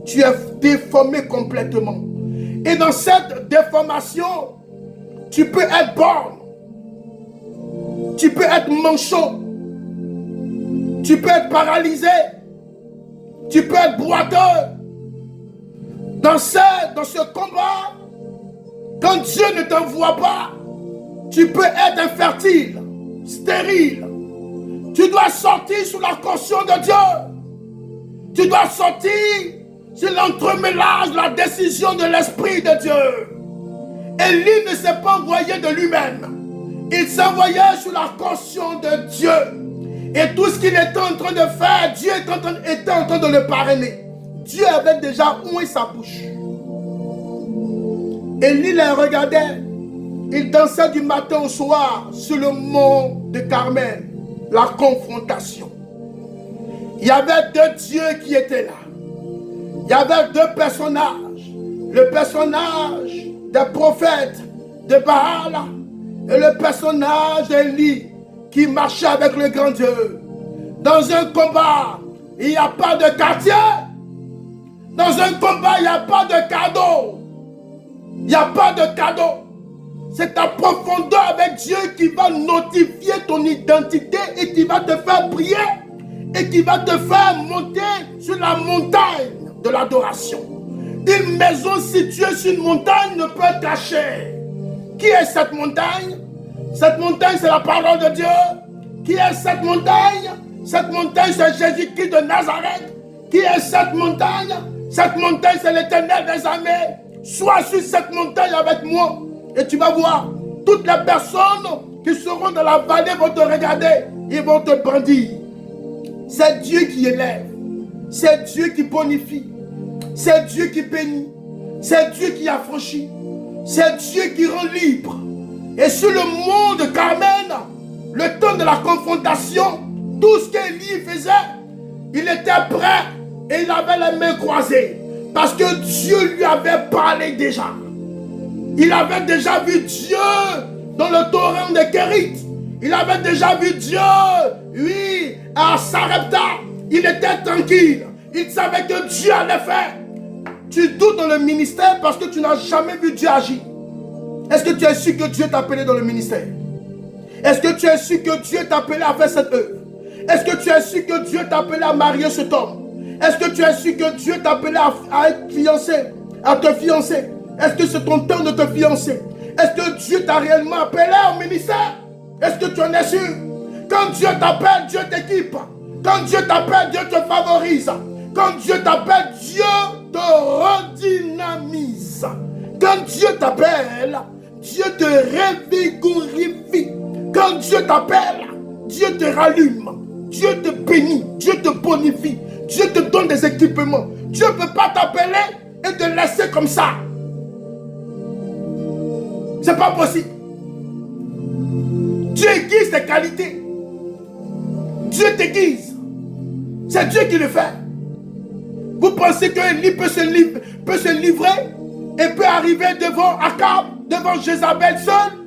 Tu es déformé complètement. Et dans cette déformation, tu peux être borgne. Tu peux être manchot. Tu peux être paralysé. Tu peux être boiteux. Dans ce combat, quand Dieu ne t'envoie pas, tu peux être infertile, stérile. Tu dois sortir sous la caution de Dieu. Tu dois sortir sur l'entremêlage, la décision de l'Esprit de Dieu. Élie ne s'est pas envoyé de lui-même. Il s'envoyait sous la caution de Dieu. Et tout ce qu'il était en train de faire, Dieu était en train de le parrainer. Dieu avait déjà oué sa bouche. Élie les regardait. Il dansait du matin au soir sur le mont de Carmel. La confrontation. Il y avait deux dieux qui étaient là. Il y avait deux personnages. Le personnage des prophètes de Baal et le personnage d'Élie qui marchait avec le grand Dieu. Dans un combat, il n'y a pas de quartier. Dans un combat, il n'y a pas de cadeau. Il n'y a pas de cadeau. C'est ta profondeur avec Dieu qui va notifier ton identité et qui va te faire prier et qui va te faire monter sur la montagne de l'adoration. Une maison située sur une montagne ne peut être cachée. Qui est cette montagne? Cette montagne, c'est la parole de Dieu. Qui est cette montagne? Cette montagne, c'est Jésus-Christ de Nazareth. Qui est cette montagne? Cette montagne, c'est l'Éternel des armées. Sois sur cette montagne avec moi. Et tu vas voir, toutes les personnes qui seront dans la vallée vont te regarder. Ils vont te brandir. C'est Dieu qui élève. C'est Dieu qui bonifie. C'est Dieu qui bénit. C'est Dieu qui affranchit. C'est Dieu qui rend libre. Et sur le mont de Carmel, le temps de la confrontation, tout ce qu'Élie faisait, il était prêt et il avait les mains croisées. Parce que Dieu lui avait parlé déjà. Il avait déjà vu Dieu dans le torrent de Kérit. Il avait déjà vu Dieu, oui, à Sarepta. Il était tranquille. Il savait que Dieu allait faire. Tu doutes dans le ministère parce que tu n'as jamais vu Dieu agir. Est-ce que tu es sûr que Dieu t'a appelé dans le ministère? Est-ce que tu es sûr que Dieu t'a appelé à faire cette œuvre? Est-ce que tu es sûr que Dieu t'a appelé à marier cet homme? Est-ce que tu es sûr que Dieu t'a appelé à être fiancé, à te fiancer? Est-ce que c'est ton temps de te fiancer? Est-ce que Dieu t'a réellement appelé au ministère? Est-ce que tu en es sûr? Quand Dieu t'appelle, Dieu t'équipe. Quand Dieu t'appelle, Dieu te favorise. Quand Dieu t'appelle, Dieu te redynamise. Quand Dieu t'appelle, Dieu te revigorifie. Quand Dieu t'appelle, Dieu te rallume. Dieu te bénit, Dieu te bonifie, Dieu te donne des équipements. Dieu ne peut pas t'appeler et te laisser comme ça. C'est pas possible. Dieu aiguise tes qualités. Dieu t'aiguise. C'est Dieu qui le fait. Vous pensez qu'Élie peut se livrer et peut arriver devant Akab, devant Jézabel seul,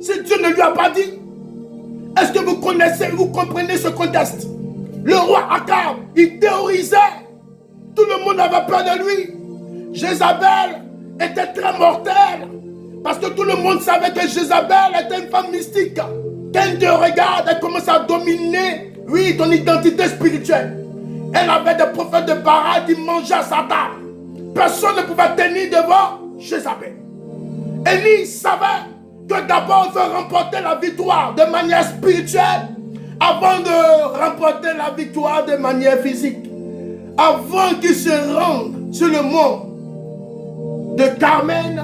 si Dieu ne lui a pas dit? Est-ce que vous connaissez, vous comprenez ce contexte? Le roi Akab, il théorisait. Tout le monde avait peur de lui. Jézabel était très mortelle. Parce que tout le monde savait que Jézabel était une femme mystique. Quand elle te regarde, elle commence à dominer, oui, ton identité spirituelle. Elle avait des prophètes de Baal qui mangeaient à sa table. Personne ne pouvait tenir devant Jézabel. Élie savait que d'abord il faut remporter la victoire de manière spirituelle avant de remporter la victoire de manière physique. Avant qu'il se rende sur le mont de Carmel,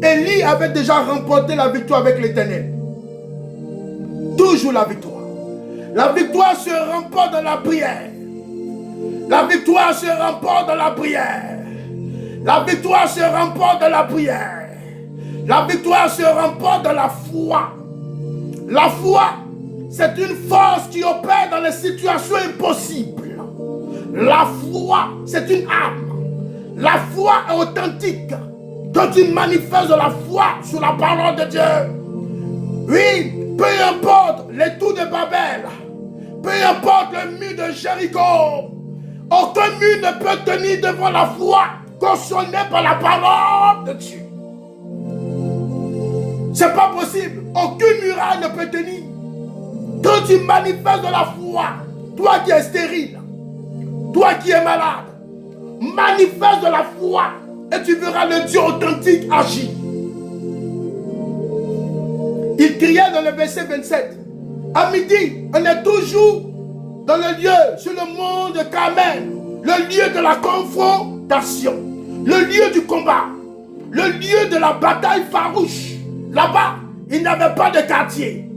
Élie avait déjà remporté la victoire avec l'Éternel. Toujours la victoire. La victoire se remporte dans la prière. La victoire se remporte dans la prière. La victoire se remporte dans la prière. La victoire se remporte dans la foi. La foi, c'est une force qui opère dans les situations impossibles. La foi, c'est une âme. La foi est authentique. Quand tu manifestes de la foi sur la parole de Dieu, oui, peu importe les tours de Babel, peu importe le mur de Jéricho, aucun mur ne peut tenir devant la foi cautionnée par la parole de Dieu. C'est pas possible. Aucune muraille ne peut tenir. Quand tu manifestes de la foi, toi qui es stérile, toi qui es malade, manifeste de la foi et tu verras le Dieu authentique agir. Il criait dans le verset 27. À midi, on est toujours dans le lieu, sur le mont de Carmel, le lieu de la confrontation, le lieu du combat, le lieu de la bataille farouche. Là-bas, il n'y avait pas de quartier.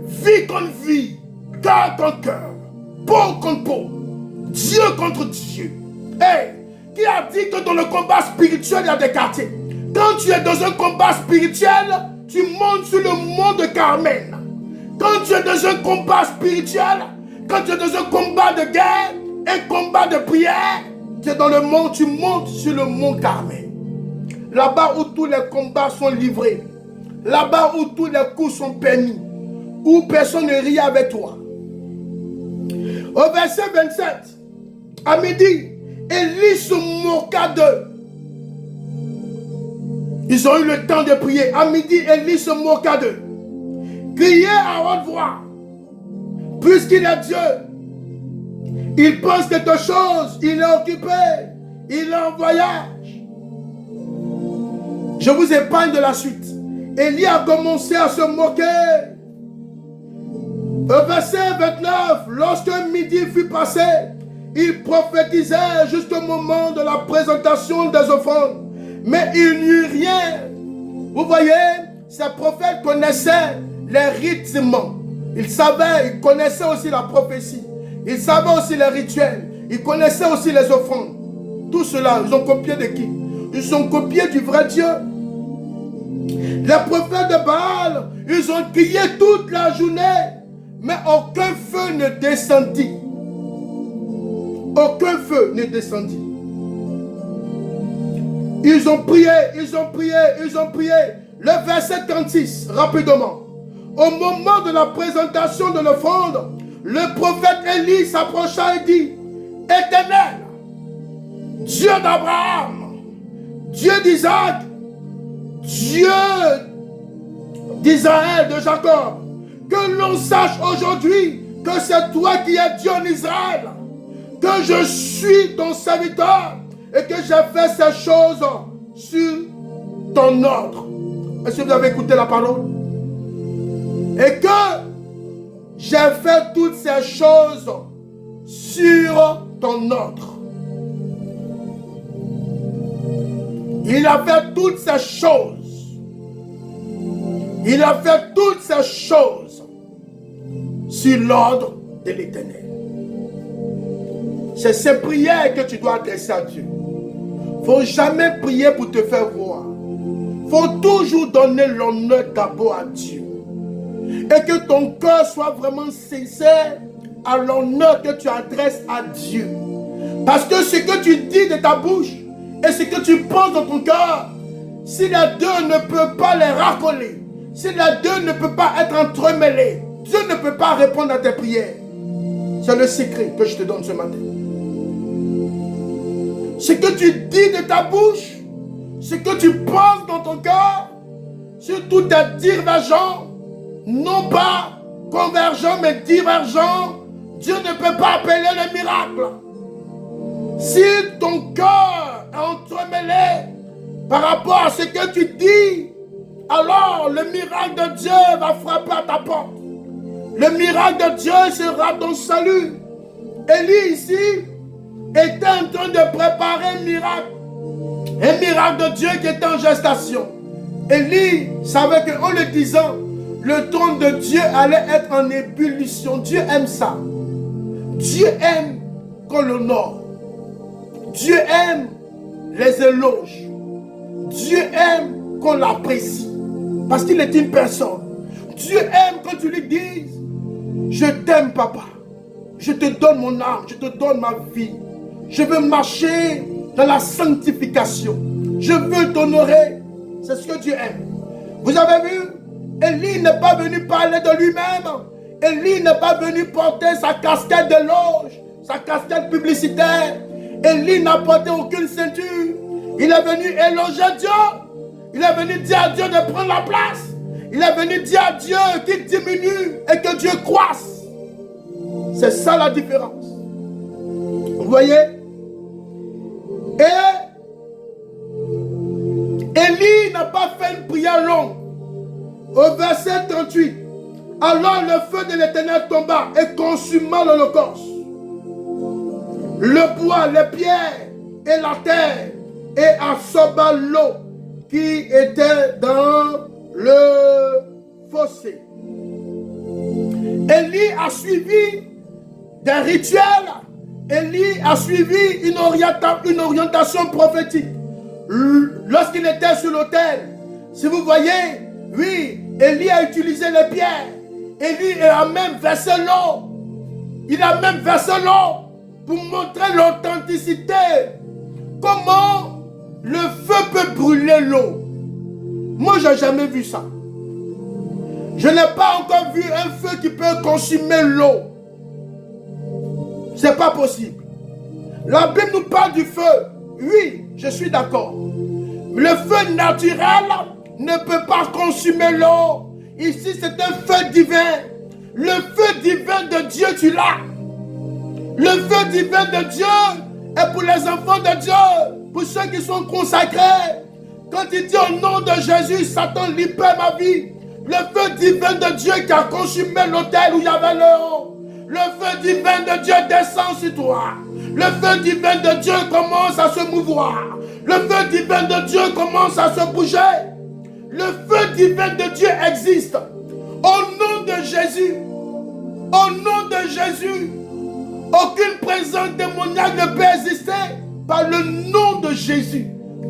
Vie contre vie, cœur contre cœur, peau contre peau, Dieu contre Dieu. Hey, qui a dit que dans le combat spirituel, il y a des quartiers? Quand tu es dans un combat spirituel, tu montes sur le mont de Carmel. Quand tu es dans un combat spirituel, quand tu es dans un combat de guerre, un combat de prière, tu es dans le mont, tu montes sur le mont Carmel. Là-bas où tous les combats sont livrés, là-bas où tous les coups sont permis, où personne ne rit avec toi. Au verset 27, à midi, Élie se moqua d'eux. Ils ont eu le temps de prier. À midi, Élie se moqua d'eux. Criez à haute voix. Puisqu'il est Dieu, il pense quelque chose, il est occupé, il est en voyage. Je vous épargne de la suite. Élie a commencé à se moquer. Au verset 29, lorsque midi fut passé, il prophétisait jusqu'au moment de la présentation des offrandes. Mais il n'y eut rien. Vous voyez, ces prophètes connaissaient les rythmes. Ils savaient, ils connaissaient aussi la prophétie. Ils savaient aussi les rituels. Ils connaissaient aussi les offrandes. Tout cela, ils ont copié de qui? Ils ont copié du vrai Dieu. Les prophètes de Baal, ils ont crié toute la journée, mais aucun feu ne descendit. Aucun feu ne descendit. Ils ont prié, ils ont prié, ils ont prié. Le verset 36, rapidement. Au moment de la présentation de l'offrande, le prophète Élie s'approcha et dit: Éternel, Dieu d'Abraham, Dieu d'Isaac, Dieu d'Israël, de Jacob, que l'on sache aujourd'hui que c'est toi qui es Dieu en Israël, que je suis ton serviteur et que j'ai fait ces choses sur ton ordre. Est-ce que vous avez écouté la parole? Et que j'ai fait toutes ces choses sur ton ordre. Il a fait toutes ces choses. Il a fait toutes ces choses sur l'ordre de l'Éternel. C'est ces prières que tu dois adresser à Dieu. Il ne faut jamais prier pour te faire voir. Il faut toujours donner l'honneur d'abord à Dieu. Et que ton cœur soit vraiment sincère à l'honneur que tu adresses à Dieu. Parce que ce que tu dis de ta bouche et ce que tu penses dans ton cœur, si les deux ne peuvent pas les raccoler, si les deux ne peuvent pas être entremêlés, Dieu ne peut pas répondre à tes prières. C'est le secret que je te donne ce matin. Ce que tu dis de ta bouche, ce que tu penses dans ton cœur, surtout tes divergents, non pas convergents mais divergents, Dieu ne peut pas appeler le miracle. Si ton cœur est entremêlé par rapport à ce que tu dis, alors le miracle de Dieu va frapper à ta porte. Le miracle de Dieu sera ton salut. Élie ici était en train de préparer un miracle de Dieu qui était en gestation. Élie savait qu'en le disant, le trône de Dieu allait être en ébullition. Dieu aime ça. Dieu aime qu'on l'honore. Dieu aime les éloges. Dieu aime qu'on l'apprécie. Parce qu'il est une personne. Dieu aime quand tu lui dises, je t'aime papa. Je te donne mon âme, je te donne ma vie. Je veux marcher dans la sanctification. Je veux t'honorer. C'est ce que Dieu aime. Vous avez vu, Élie n'est pas venu parler de lui-même. Élie n'est pas venu porter sa casquette de loge, sa casquette publicitaire. Élie n'a porté aucune ceinture. Il est venu éloger Dieu. Il est venu dire à Dieu de prendre la place. Il est venu dire à Dieu qu'il diminue et que Dieu croisse. C'est ça la différence. Vous voyez? Et Élie n'a pas fait une prière longue. Au verset 38, alors le feu de l'Éternel tomba et consuma l'holocauste, le bois, les pierres et la terre, et absorba l'eau qui était dans le fossé. Élie a suivi des rituels. Élie a suivi une orientation prophétique. Lorsqu'il était sur l'autel, si vous voyez, oui, Élie a utilisé les pierres. Élie a même versé l'eau. Il a même versé l'eau pour montrer l'authenticité. Comment le feu peut brûler l'eau. Moi, je n'ai jamais vu ça. Je n'ai pas encore vu un feu qui peut consumer l'eau. C'est pas possible. La Bible nous parle du feu. Oui, je suis d'accord. Le feu naturel ne peut pas consumer l'eau. Ici, c'est un feu divin. Le feu divin de Dieu, tu l'as. Le feu divin de Dieu est pour les enfants de Dieu, pour ceux qui sont consacrés. Quand il dit au nom de Jésus, Satan libère ma vie. Le feu divin de Dieu qui a consumé l'autel où il y avait l'eau. Le feu divin de Dieu descend sur toi. Le feu divin de Dieu commence à se mouvoir. Le feu divin de Dieu commence à se bouger. Le feu divin de Dieu existe. Au nom de Jésus. Au nom de Jésus. Aucune présence démoniaque ne peut exister par le nom de Jésus.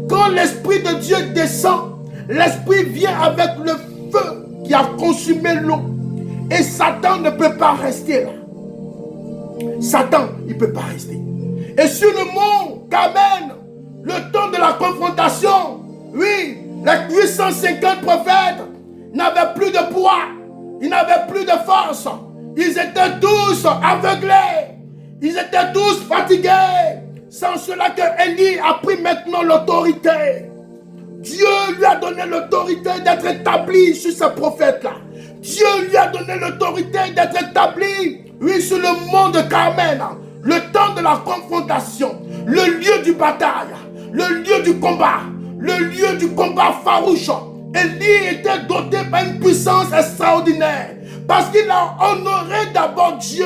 Quand l'Esprit de Dieu descend, l'Esprit vient avec le feu qui a consumé l'eau. Et Satan ne peut pas rester là. Satan, il ne peut pas rester. Et sur le mont Carmel, le temps de la confrontation, oui, les 850 prophètes n'avaient plus de poids, ils n'avaient plus de force, ils étaient tous aveuglés, ils étaient tous fatigués. Sans cela que Élie a pris maintenant l'autorité. Dieu lui a donné l'autorité d'être établi sur ce prophète-là. Dieu lui a donné l'autorité d'être établi, oui, sur le mont de Carmel. Le temps de la confrontation, le lieu du bataille, le lieu du combat, le lieu du combat farouche. Élie était doté par une puissance extraordinaire parce qu'il a honoré d'abord Dieu.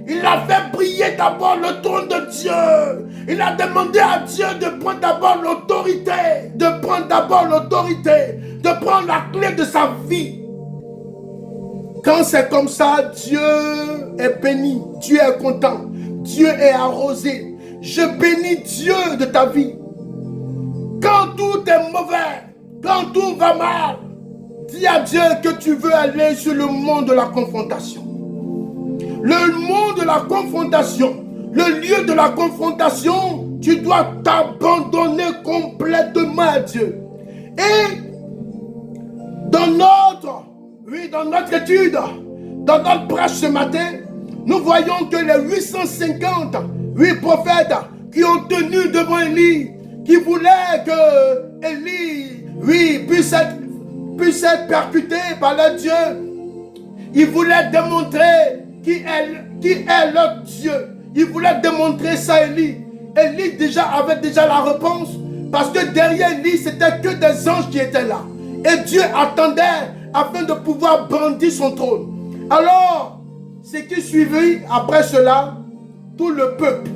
Il a fait briller d'abord le trône de Dieu. Il a demandé à Dieu de prendre d'abord l'autorité, de prendre d'abord l'autorité, de prendre la clé de sa vie. Quand c'est comme ça, Dieu est béni, Dieu est content. Dieu est arrosé. Je bénis Dieu de ta vie. Quand tout est mauvais, quand tout va mal, dis à Dieu que tu veux aller sur le mont de la confrontation. Le mont de la confrontation, le lieu de la confrontation, tu dois t'abandonner complètement à Dieu. Et dans notre étude, dans notre prêche ce matin, nous voyons que les 858 prophètes qui ont tenu devant Élie, qui voulaient que Élie, puisse être percuté par leur Dieu, ils voulaient démontrer qui est leur Dieu. Ils voulaient démontrer ça à Élie. Élie avait déjà la réponse, parce que derrière Élie, c'était que des anges qui étaient là. Et Dieu attendait afin de pouvoir brandir son trône. Alors, ce qui suivit après cela, tout le peuple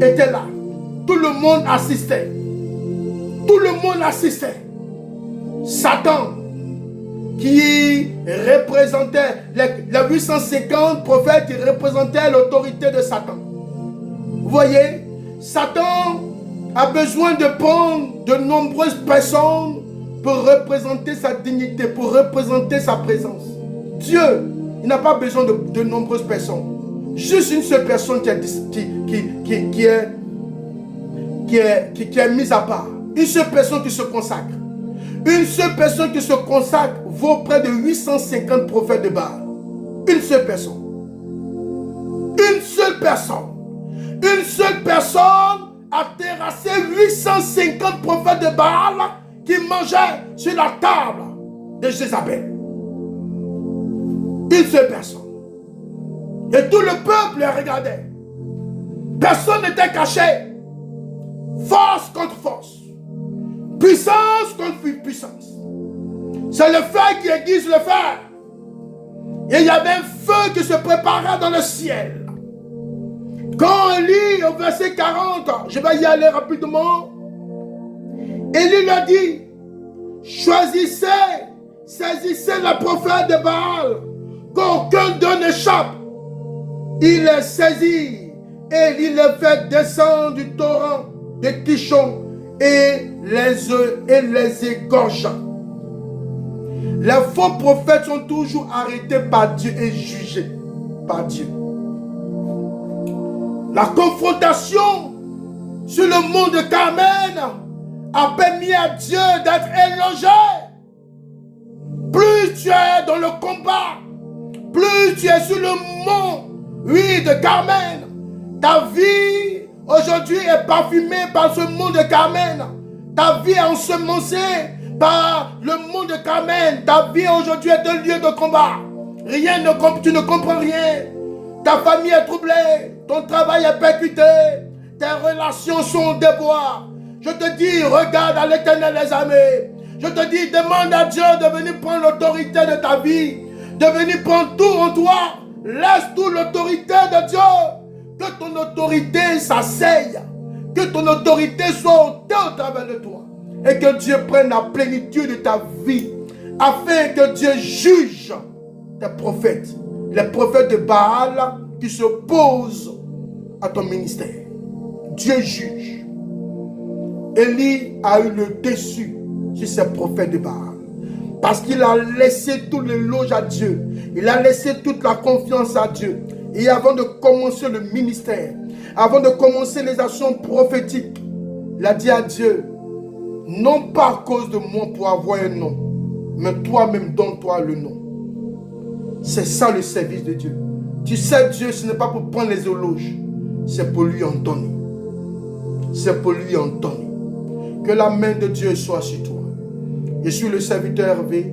était là. Tout le monde assistait. Tout le monde assistait. Satan, qui représentait les 850 prophètes, qui représentaient l'autorité de Satan. Vous voyez, Satan a besoin de prendre de nombreuses personnes pour représenter sa dignité, pour représenter sa présence. Dieu, il n'a pas besoin de nombreuses personnes. Juste une seule personne qui est mise à part. Une seule personne qui se consacre. Une seule personne qui se consacre vaut près de 850 prophètes de Baal. Une seule personne. Une seule personne. Une seule personne a terrassé 850 prophètes de Baal qui mangeaient sur la table de Jézabel. Une seule personne. Et tout le peuple les regardait. Personne n'était caché. Force contre force. Puissance contre puissance. C'est le fer qui aiguise le fer. Et il y avait un feu qui se préparait dans le ciel. Quand Élie, au verset 40, je vais y aller rapidement. Élie leur dit, choisissez, saisissez le prophète de Baal, qu'aucun d'eux n'échappe. Il les saisit et il les fait descendre du torrent de Kishon et les égorgea. Les faux prophètes sont toujours arrêtés par Dieu et jugés par Dieu. La confrontation sur le mont de Carmel a permis à Dieu d'être élogé. Plus tu es dans le combat, plus tu es sur le mont, de Carmel, ta vie aujourd'hui est parfumée par ce mont de Carmel. Ta vie est ensemencée par le mont de Carmel. Ta vie aujourd'hui est un lieu de combat. Tu ne comprends rien. Ta famille est troublée. Ton travail est percuté. Tes relations sont au déboire. Je te dis, regarde à l'Éternel des armées. Je te dis, demande à Dieu de venir prendre l'autorité de ta vie. De venir prendre tout en toi. Laisse toute l'autorité de Dieu. Que ton autorité s'asseye. Que ton autorité soit ôtée au travers de toi. Et que Dieu prenne la plénitude de ta vie. Afin que Dieu juge tes prophètes. Les prophètes de Baal qui s'opposent à ton ministère. Dieu juge. Élie a eu le dessus sur ces prophètes de Baal. Parce qu'il a laissé tout l'éloge à Dieu. Il a laissé toute la confiance à Dieu. Et avant de commencer le ministère, avant de commencer les actions prophétiques, il a dit à Dieu, non pas à cause de moi pour avoir un nom, mais toi-même donne-toi le nom. C'est ça le service de Dieu. Tu sais, Dieu, ce n'est pas pour prendre les éloges, c'est pour lui en donner. C'est pour lui en donner. Que la main de Dieu soit sur toi. Je suis le serviteur Hervé.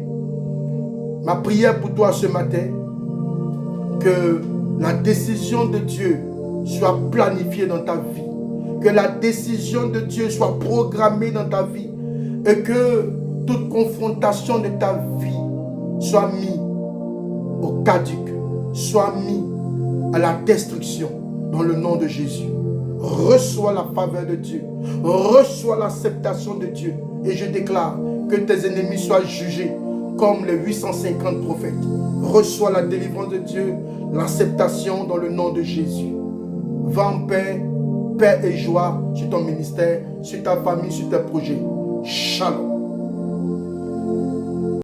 Ma prière pour toi ce matin, que la décision de Dieu soit planifiée dans ta vie. Que la décision de Dieu soit programmée dans ta vie. Et que toute confrontation de ta vie soit mise au caduc, soit mise à la destruction dans le nom de Jésus. Reçois la faveur de Dieu. Reçois l'acceptation de Dieu. Et je déclare que tes ennemis soient jugés comme les 850 prophètes. Reçois la délivrance de Dieu, l'acceptation dans le nom de Jésus. Va en paix, paix et joie sur ton ministère, sur ta famille, sur tes projets. Shalom.